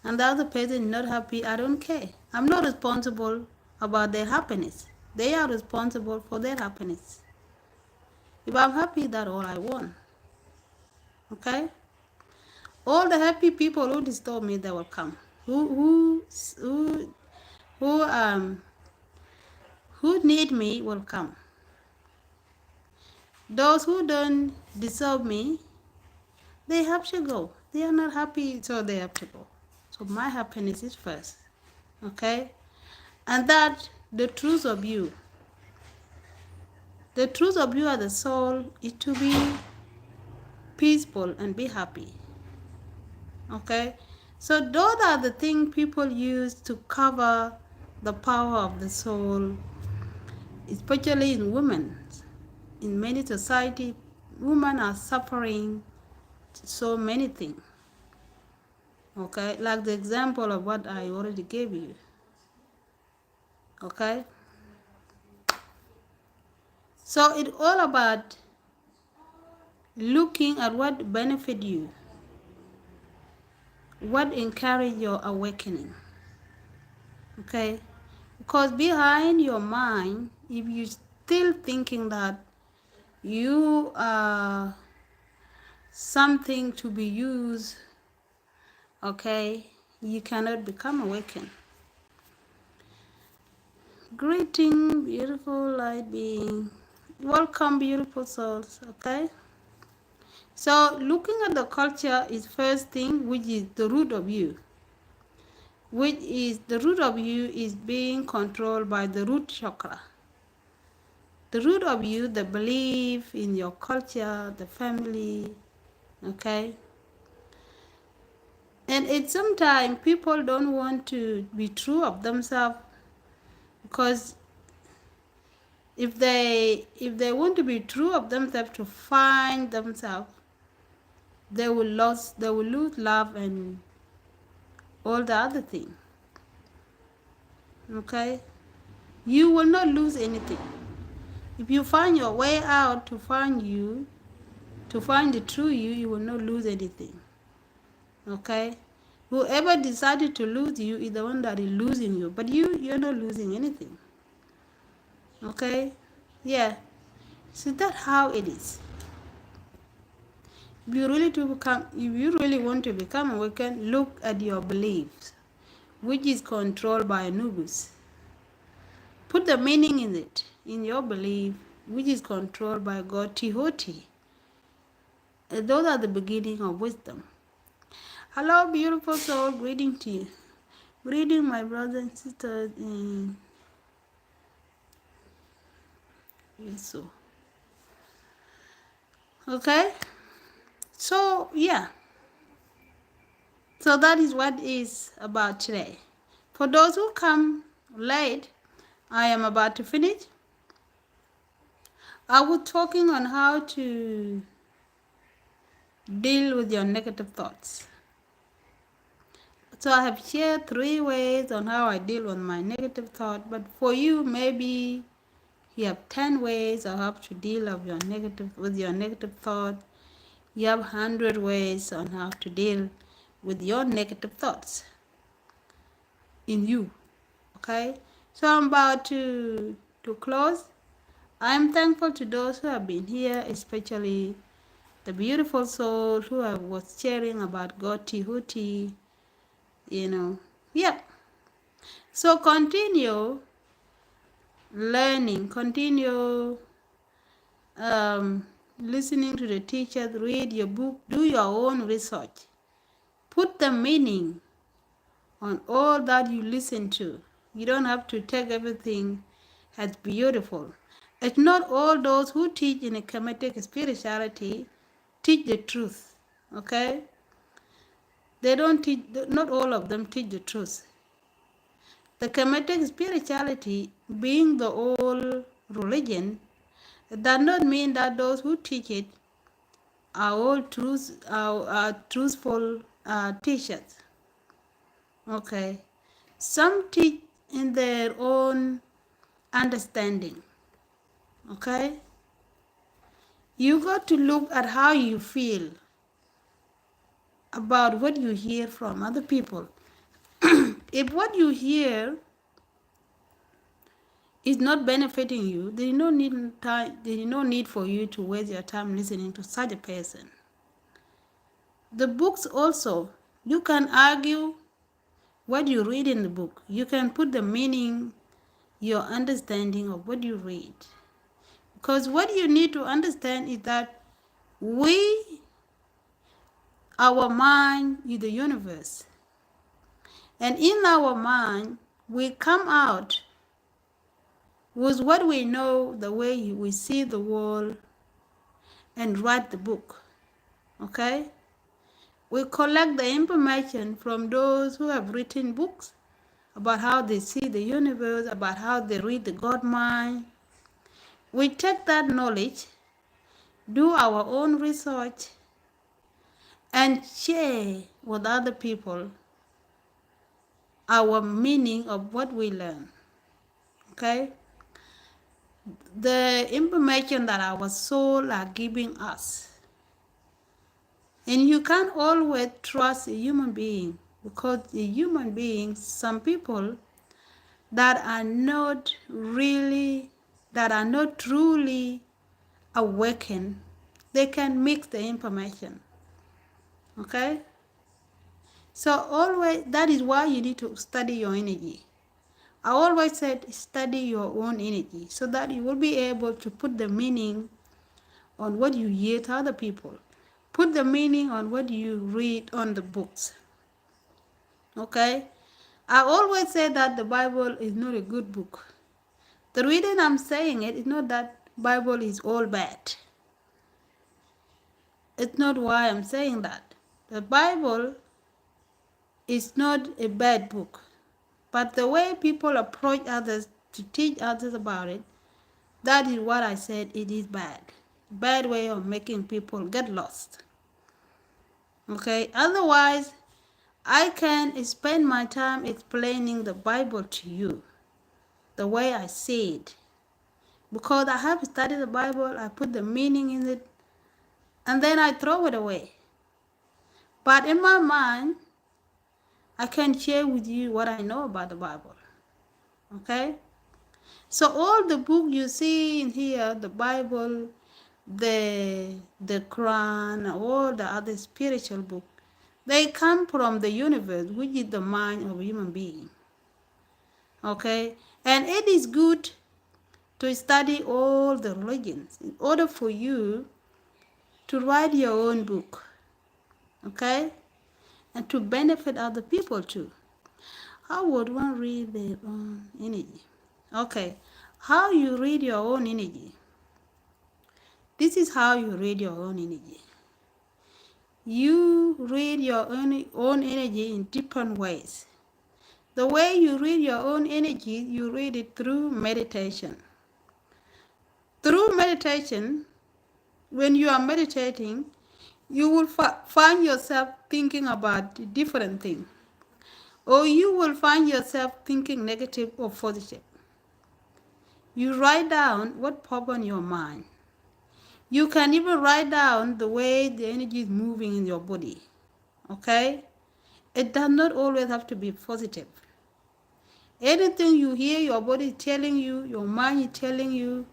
and the other person is not happy, I don't care. I'm not responsible about their happiness. They are responsible for their happiness. If I'm happy, that's all I want. Okay? All the happy people who disturb me, they will come. Who need me will come. Those who don't deserve me, they have to go. They are not happy, so they have to go. So my happiness is first. Okay? And that the truth of you. The truth of you as a soul is to be peaceful and be happy. Okay? So those are the things people use to cover the power of the soul, especially in women. In many societies, women are suffering so many things. Okay? Like the example of what I already gave you. Okay? So it's all about looking at what benefit you, what encourage your awakening. Okay? Because behind your mind, if you still thinking that you are something to be used, okay, you cannot become awakened. Greeting, beautiful light being. Welcome, beautiful souls, okay? So looking at the culture is first thing, which is the root of you. Which is the root of you is being controlled by the root chakra. The root of you, the belief in your culture, the family, okay? And it's sometimes people don't want to be true of themselves, because if they want to be true of themselves, to find themselves, they will lose love and all the other thing. Okay? You will not lose anything. If you find your way out to find you, to find the true you, you will not lose anything. Okay? Whoever decided to lose you is the one that is losing you. But you're not losing anything. Okay? Yeah. So that's how it is. If you really want to become awakened, look at your beliefs, which is controlled by Anubis. Put the meaning in it, in your belief, which is controlled by God Tihoti. Those are the beginning of wisdom. Hello, beautiful soul. Greeting to you. Greeting, my brothers and sisters in Jesus. Okay? So, yeah. So that is what is about today. For those who come late, I am about to finish. I was talking on how to deal with your negative thoughts. So I have shared 3 ways on how I deal with my negative thought, but for you, maybe you have 10 ways on how to deal with your negative thought. You have 100 ways on how to deal with your negative thoughts in you. Okay? So I'm about to close. I'm thankful to those who have been here, especially the beautiful soul who I was sharing about God Tihuti, Yeah. So continue learning, continue listening to the teachers, read your book, do your own research. Put the meaning on all that you listen to. You don't have to take everything as beautiful. It's not all those who teach in a Kmtic spirituality teach the truth, okay? They don't teach, not all of them teach the truth. The Kmtic spirituality, being the old religion, does not mean that those who teach it are all are truthful teachers. Okay. Some teach in their own understanding. Okay? You got to look at how you feel about what you hear from other people. If what you hear is not benefiting you, there is no need for you to waste your time listening to such a person. The books also, you can argue what you read in the book. You can put the meaning, your understanding of what you read. Because what you need to understand is that our mind is the universe. And in our mind, we come out with what we know, the way we see the world, and write the book. Okay? We collect the information from those who have written books about how they see the universe, about how they read the God mind. We take that knowledge, do our own research, and share with other people our meaning of what we learn. Okay? The information that our soul are giving us. And you can't always trust a human being, because a human being, some people that are not really, that are not truly awakened, they can mix the information. Okay? So always, that is why you need to study your energy. I always said study your own energy so that you will be able to put the meaning on what you hear to other people. Put the meaning on what you read on the books. Okay? I always say that the Bible is not a good book. The reason I'm saying it is not that Bible is all bad. It's not why I'm saying that. The Bible is not a bad book. But the way people approach others to teach others about it, that is what I said it is bad. Bad way of making people get lost. Okay? Otherwise, I can spend my time explaining the Bible to you the way I see it. Because I have studied the Bible, I put the meaning in it, and then I throw it away. But in my mind, I can share with you what I know about the Bible. Okay? So all the book you see in here, the Bible, the Quran, all the other spiritual book, they come from the universe, which is the mind of a human being. Okay? And it is good to study all the religions in order for you to write your own book. Okay? And to benefit other people too. How would one read their own energy? Okay. How you read your own energy. This is how you read your own energy. You read your own energy in different ways. The way you read your own energy, you read it through meditation. Through meditation, when you are meditating, you will find yourself thinking about different things. Or you will find yourself thinking negative or positive. You write down what pops in your mind. You can even write down the way the energy is moving in your body. Okay? It does not always have to be positive. Anything you hear your body telling you, your mind is telling you,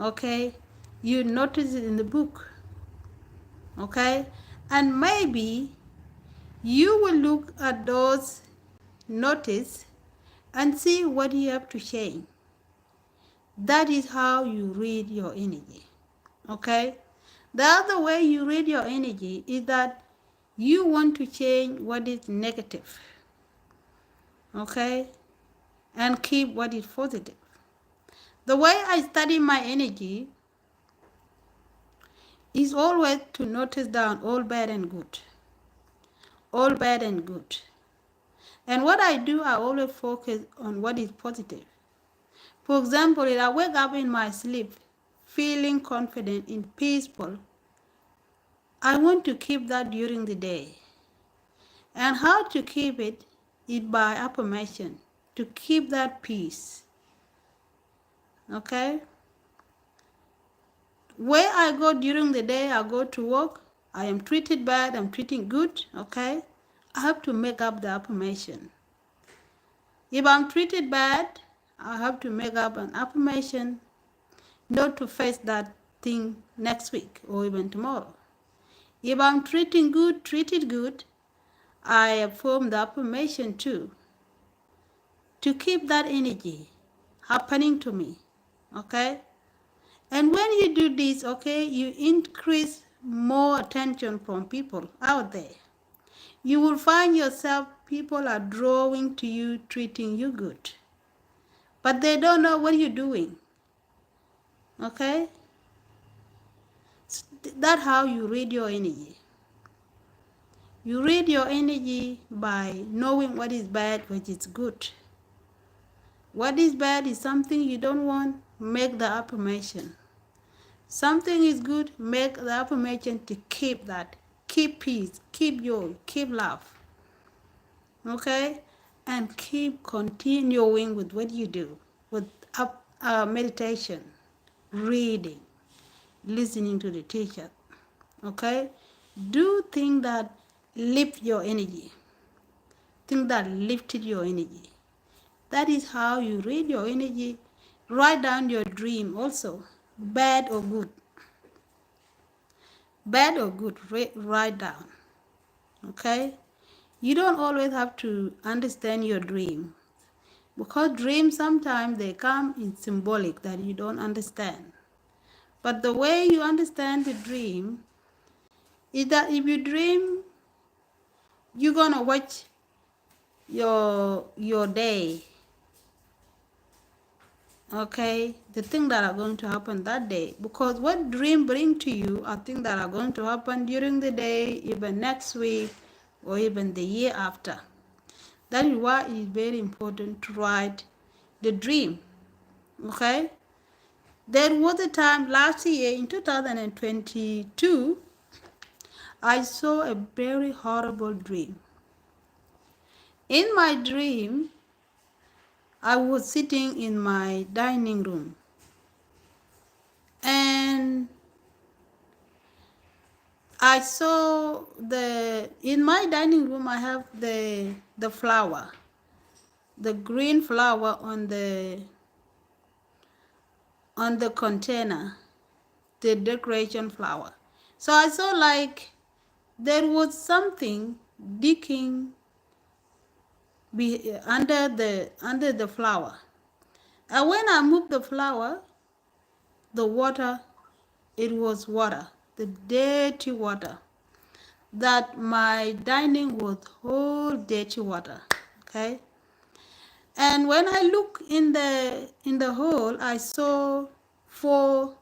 okay, you notice it in the book. Okay? And maybe you will look at those notice and see what you have to change. That is how you read your energy. Okay? The other way you read your energy is that you want to change what is negative. Okay? And keep what is positive. The way I study my energy is always to notice down all bad and good. All bad and good. And what I do, I always focus on what is positive. For example, if I wake up in my sleep feeling confident and peaceful, I want to keep that during the day. And how to keep it is by affirmation, to keep that peace. Okay? Where I go during the day, I go to work, I am treated bad, I'm treating good, okay? I have to make up the affirmation. If I'm treated bad, I have to make up an affirmation not to face that thing next week or even tomorrow. If I'm treated good, I affirm the affirmation too, to keep that energy happening to me, okay? And when you do this, okay, you increase more attention from people out there. You will find yourself people are drawing to you, treating you good, but they don't know what you're doing. Okay? That's how you read your energy. You read your energy by knowing what is bad, what is good. What is bad is something you don't want, make the affirmation. Something is good, make the affirmation to keep that. Keep peace, keep joy, keep love. Okay? And keep continuing with what you do, with meditation, reading, listening to the teacher. Okay? Do things that lift your energy. Things that lifted your energy. That is how you read your energy. Write down your dream also, bad or good. Bad or good, write down. Okay? You don't always have to understand your dream, because dreams sometimes they come in symbolic that you don't understand. But the way you understand the dream is that if you dream, you're gonna watch your day. Okay, the things that are going to happen that day, because what dream bring to you are things that are going to happen during the day, even next week, or even the year after. That is why it is very important to write the dream. Okay, there was a time last year in 2022, I saw a very horrible dream. In my dream, I was sitting in my dining room, and I saw in my dining room I have the flower, the green flower on the container, the decoration flower. So I saw like there was something digging under the flower. And when I moved the flower, the water, it was water, the dirty water. That my dining was whole dirty water. Okay. And when I look in the hole, I saw four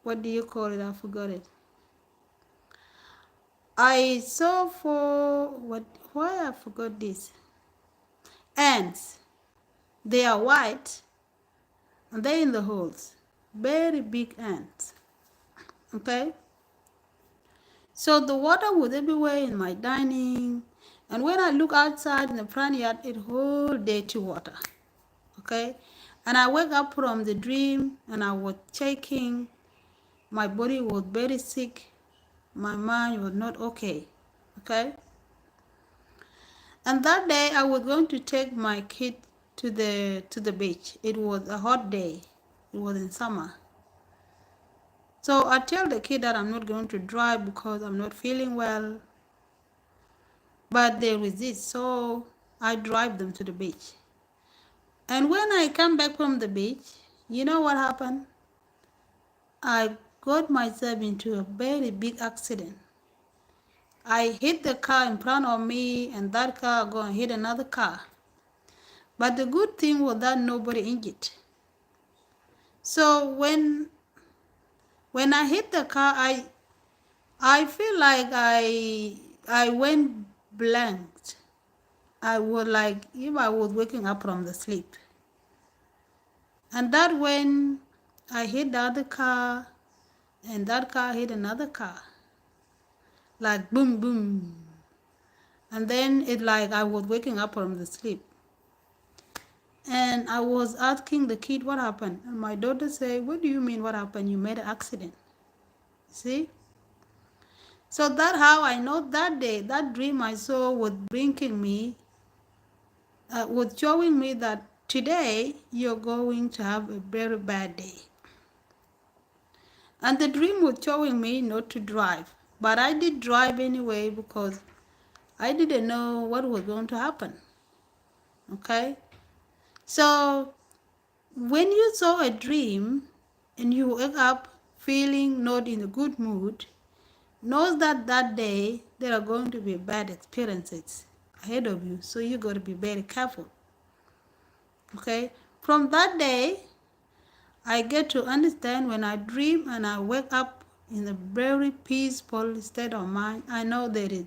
what do you call it? I forgot it. I saw why I forgot this. Ants. They are white and they're in the holes. Very big ants. Okay? So the water was everywhere in my dining. And when I look outside in the front yard, it whole dirty water. Okay? And I wake up from the dream and I was shaking. My body was very sick. My mind was not okay. Okay? And that day I was going to take my kid to the beach. It was a hot day. It was in summer. So I tell the kid that I'm not going to drive because I'm not feeling well. But they resist, so I drive them to the beach. And when I come back from the beach, you know what happened? I got myself into a very big accident. I hit the car in front of me, and that car going to hit another car. But the good thing was that nobody injured. So when I hit the car, I feel like I went blank. I was like if I was waking up from the sleep. And that when I hit the other car, and that car hit another car. Like boom, boom. And then it like I was waking up from the sleep. And I was asking the kid what happened. And my daughter said, what do you mean what happened? You made an accident. See? So that's how I know that day, that dream I saw was bringing me, was showing me that today you're going to have a very bad day. And the dream was showing me not to drive. But I did drive anyway because I didn't know what was going to happen. Okay? So when you saw a dream and you wake up feeling not in a good mood, knows that that day there are going to be bad experiences ahead of you, so you got to be very careful. Okay, from that day I get to understand when I dream and I wake up in a very peaceful state of mind, I know there is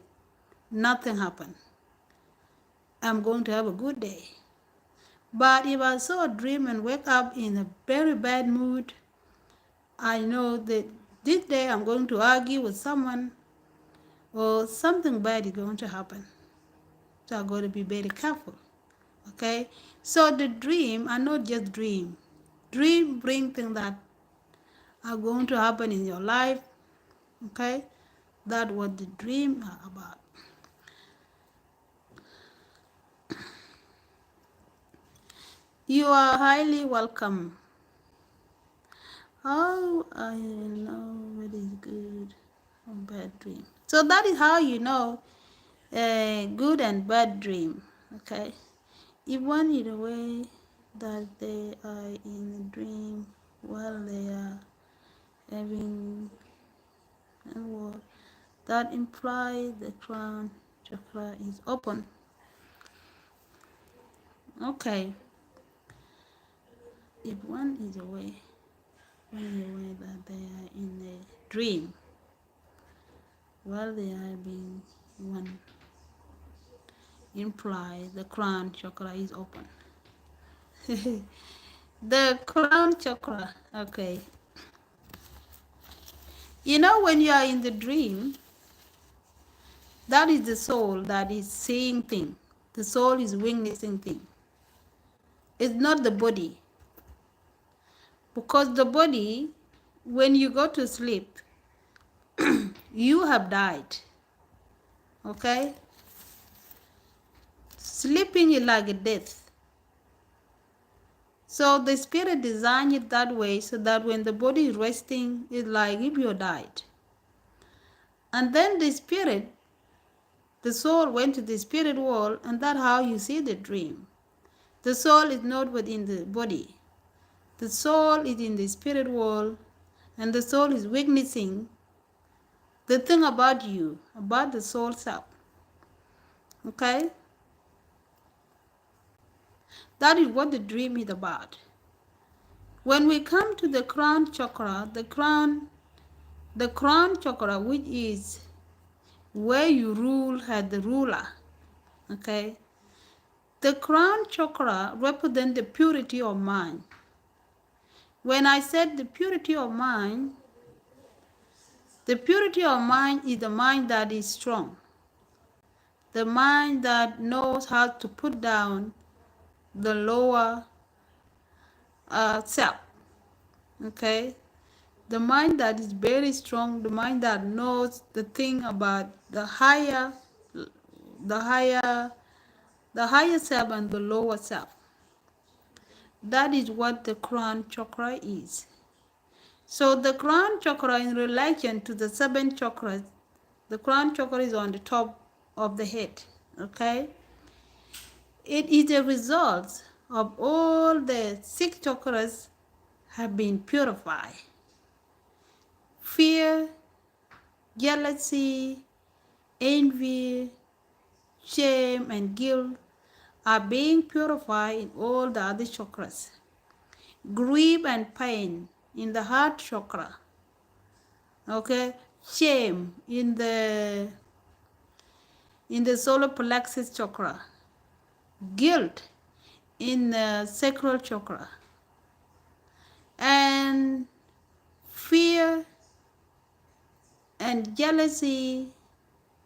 nothing happen. I'm going to have a good day. But if I saw a dream and wake up in a very bad mood, I know that this day I'm going to argue with someone or something bad is going to happen. So I got to be very careful. Okay? So the dream are not just dream. Dream bring things that are going to happen in your life. Okay? That's what the dream are about. You are highly welcome. How I know what is good and bad dream. So that is how you know good and bad dream. Okay? If one is away that they are in a dream while they are having a war, that implies the crown chakra is open. Okay. If one is away that they are in a dream while they are being one, imply the crown chakra is open. The crown chakra, okay. You know, when you are in the dream, that is the soul that is seeing things. The soul is witnessing things. It's not the body. Because the body, when you go to sleep, you have died. Okay? Sleeping is like a death. So the spirit designed it that way so that when the body is resting, it's like if you died. And then the spirit, the soul went to the spirit world, and that's how you see the dream. The soul is not within the body. The soul is in the spirit world, and the soul is witnessing the thing about you, about the soul self. Okay? That is what the dream is about. When we come to the crown chakra, the crown chakra, which is where you rule as the ruler, okay? The crown chakra represents the purity of mind. When I said the purity of mind is the mind that is strong, the mind that knows how to put down the lower self, okay? The mind that is very strong, the mind that knows the thing about the higher self and the lower self. That is what the crown chakra is. So the crown chakra in relation to the 7 chakras, the crown chakra is on the top of the head, okay? It is a result of all the 6 chakras have been purified. Fear, jealousy, envy, shame, and guilt are being purified in all the other chakras. Grief and pain in the heart chakra. Okay, shame in the solar plexus chakra. Guilt in the sacral chakra. And fear and jealousy,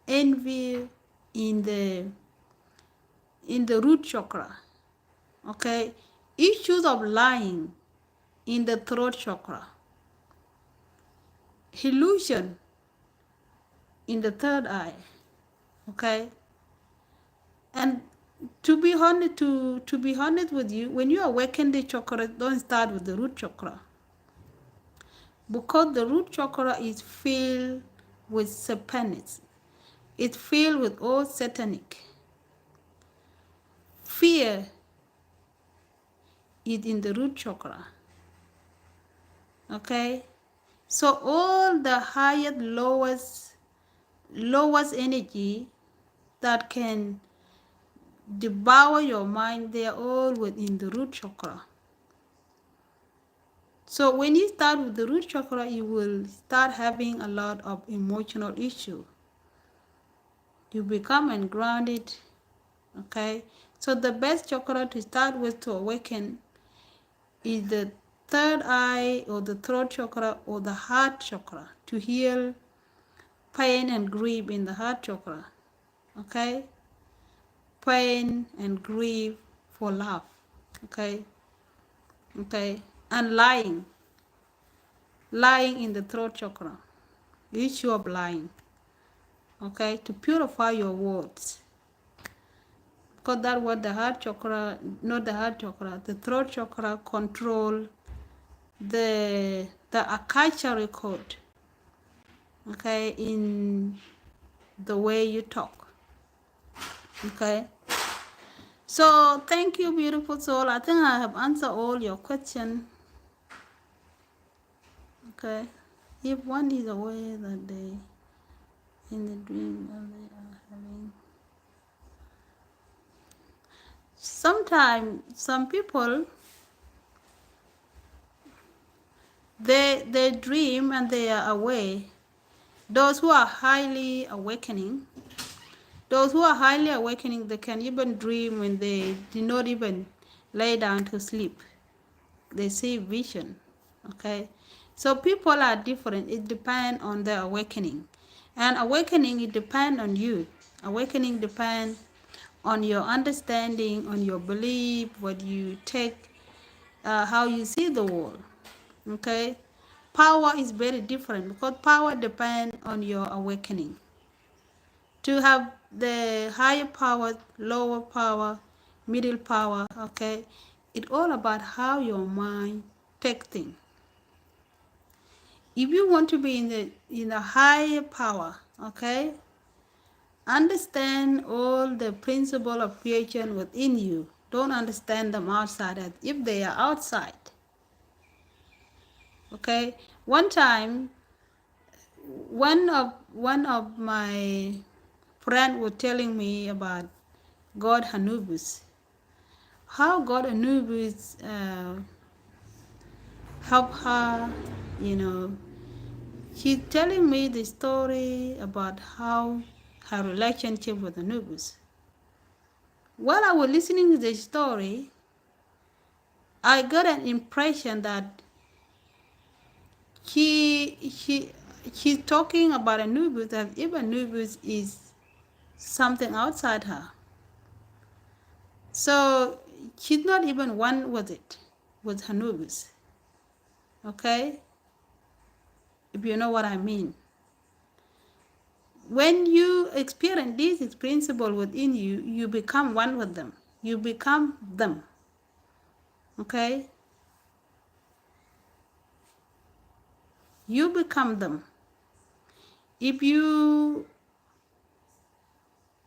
envy in the root chakra. Okay, issues of lying in the throat chakra, illusion in the third eye. Okay, and to be honest with you, when you awaken the chakra, don't start with the root chakra, because the root chakra is filled with serpents. It's filled with all satanic. Fear is in the root chakra. Okay? So all the highest, lowest lowest energy that can devour your mind, they are all within the root chakra. So when you start with the root chakra, you will start having a lot of emotional issue. You become ungrounded, okay? So the best chakra to start with to awaken is the third eye or the throat chakra or the heart chakra, to heal pain and grief in the heart chakra, okay? Pain and grief for love, okay? Okay, and lying in the throat chakra, issue of lying, okay, to purify your words, because that what the heart chakra, not the heart chakra, the throat chakra control the akasha record, okay, in the way you talk, okay. So thank you, beautiful soul. I think I have answered all your questions, okay. If one is aware that they in the dream that they are having, sometimes some people, they dream and they are aware. Those who are highly awakening, they can even dream when they do not even lay down to sleep. They see vision, okay. So people are different. It depends on their awakening, and awakening, it depends on you. Awakening depends on your understanding, on your belief, what you take, how you see the world, okay. Power is very different, because power depends on your awakening. To have the higher power, lower power, middle power, okay, it's all about how your mind takes things. If you want to be in the higher power, okay, understand all the principle of creation within you. Don't understand them outside as if they are outside. Okay. One time, one of my friend was telling me about God Anubis. How God Anubis helped her, you know. She's telling me the story about how her relationship with Anubis. While I was listening to the story, I got an impression that she's talking about Anubis, that if Anubis is something outside her. So she's not even one with it, with Anubis. Okay? If you know what I mean. When you experience this principle within you, you become one with them. You become them. Okay? You become them. If you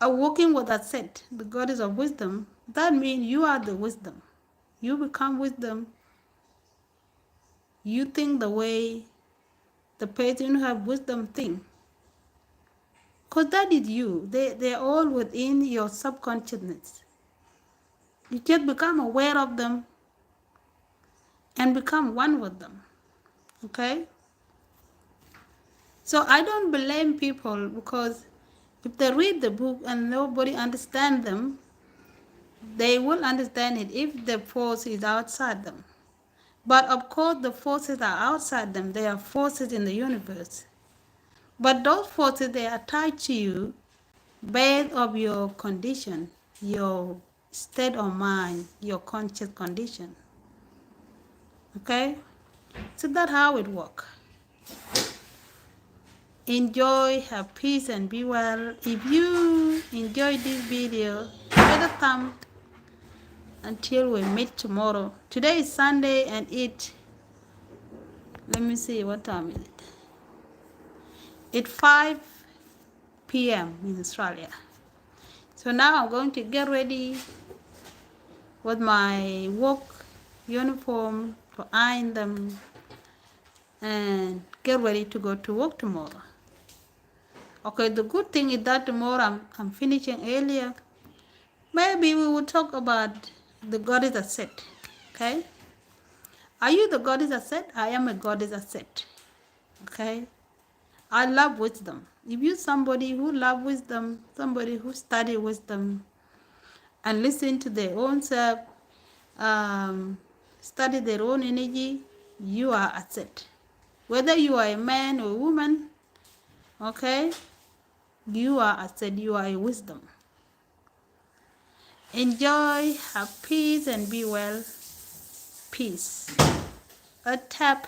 are working with that set, the goddess of wisdom, that means you are the wisdom. You become wisdom. You think the way the person who have wisdom think. Because that is you. They're all within your subconsciousness. You just become aware of them and become one with them. Okay? So I don't blame people, because if they read the book and nobody understands them, they will understand it if the force is outside them. But of course, the forces are outside them. They are forces in the universe. But those forces, they are tied to you based on your condition, your state of mind, your conscious condition. Okay? So that's how it works. Enjoy, have peace, and be well. If you enjoyed this video, give it a thumb until we meet tomorrow. Today is Sunday, and let me see, what time is it? It's 5 p.m. in Australia. So now I'm going to get ready with my work uniform, to iron them, and get ready to go to work tomorrow. Okay, the good thing is that tomorrow I'm finishing earlier. Maybe we will talk about the goddess asset. Okay? Are you the goddess asset? I am a goddess asset. Okay? I love wisdom. If you somebody who love wisdom, somebody who study wisdom and listen to their own self, study their own energy, you are asset. Whether you are a man or a woman, okay, you are asset. You are a wisdom. Enjoy, have peace, and be well. Peace. A tap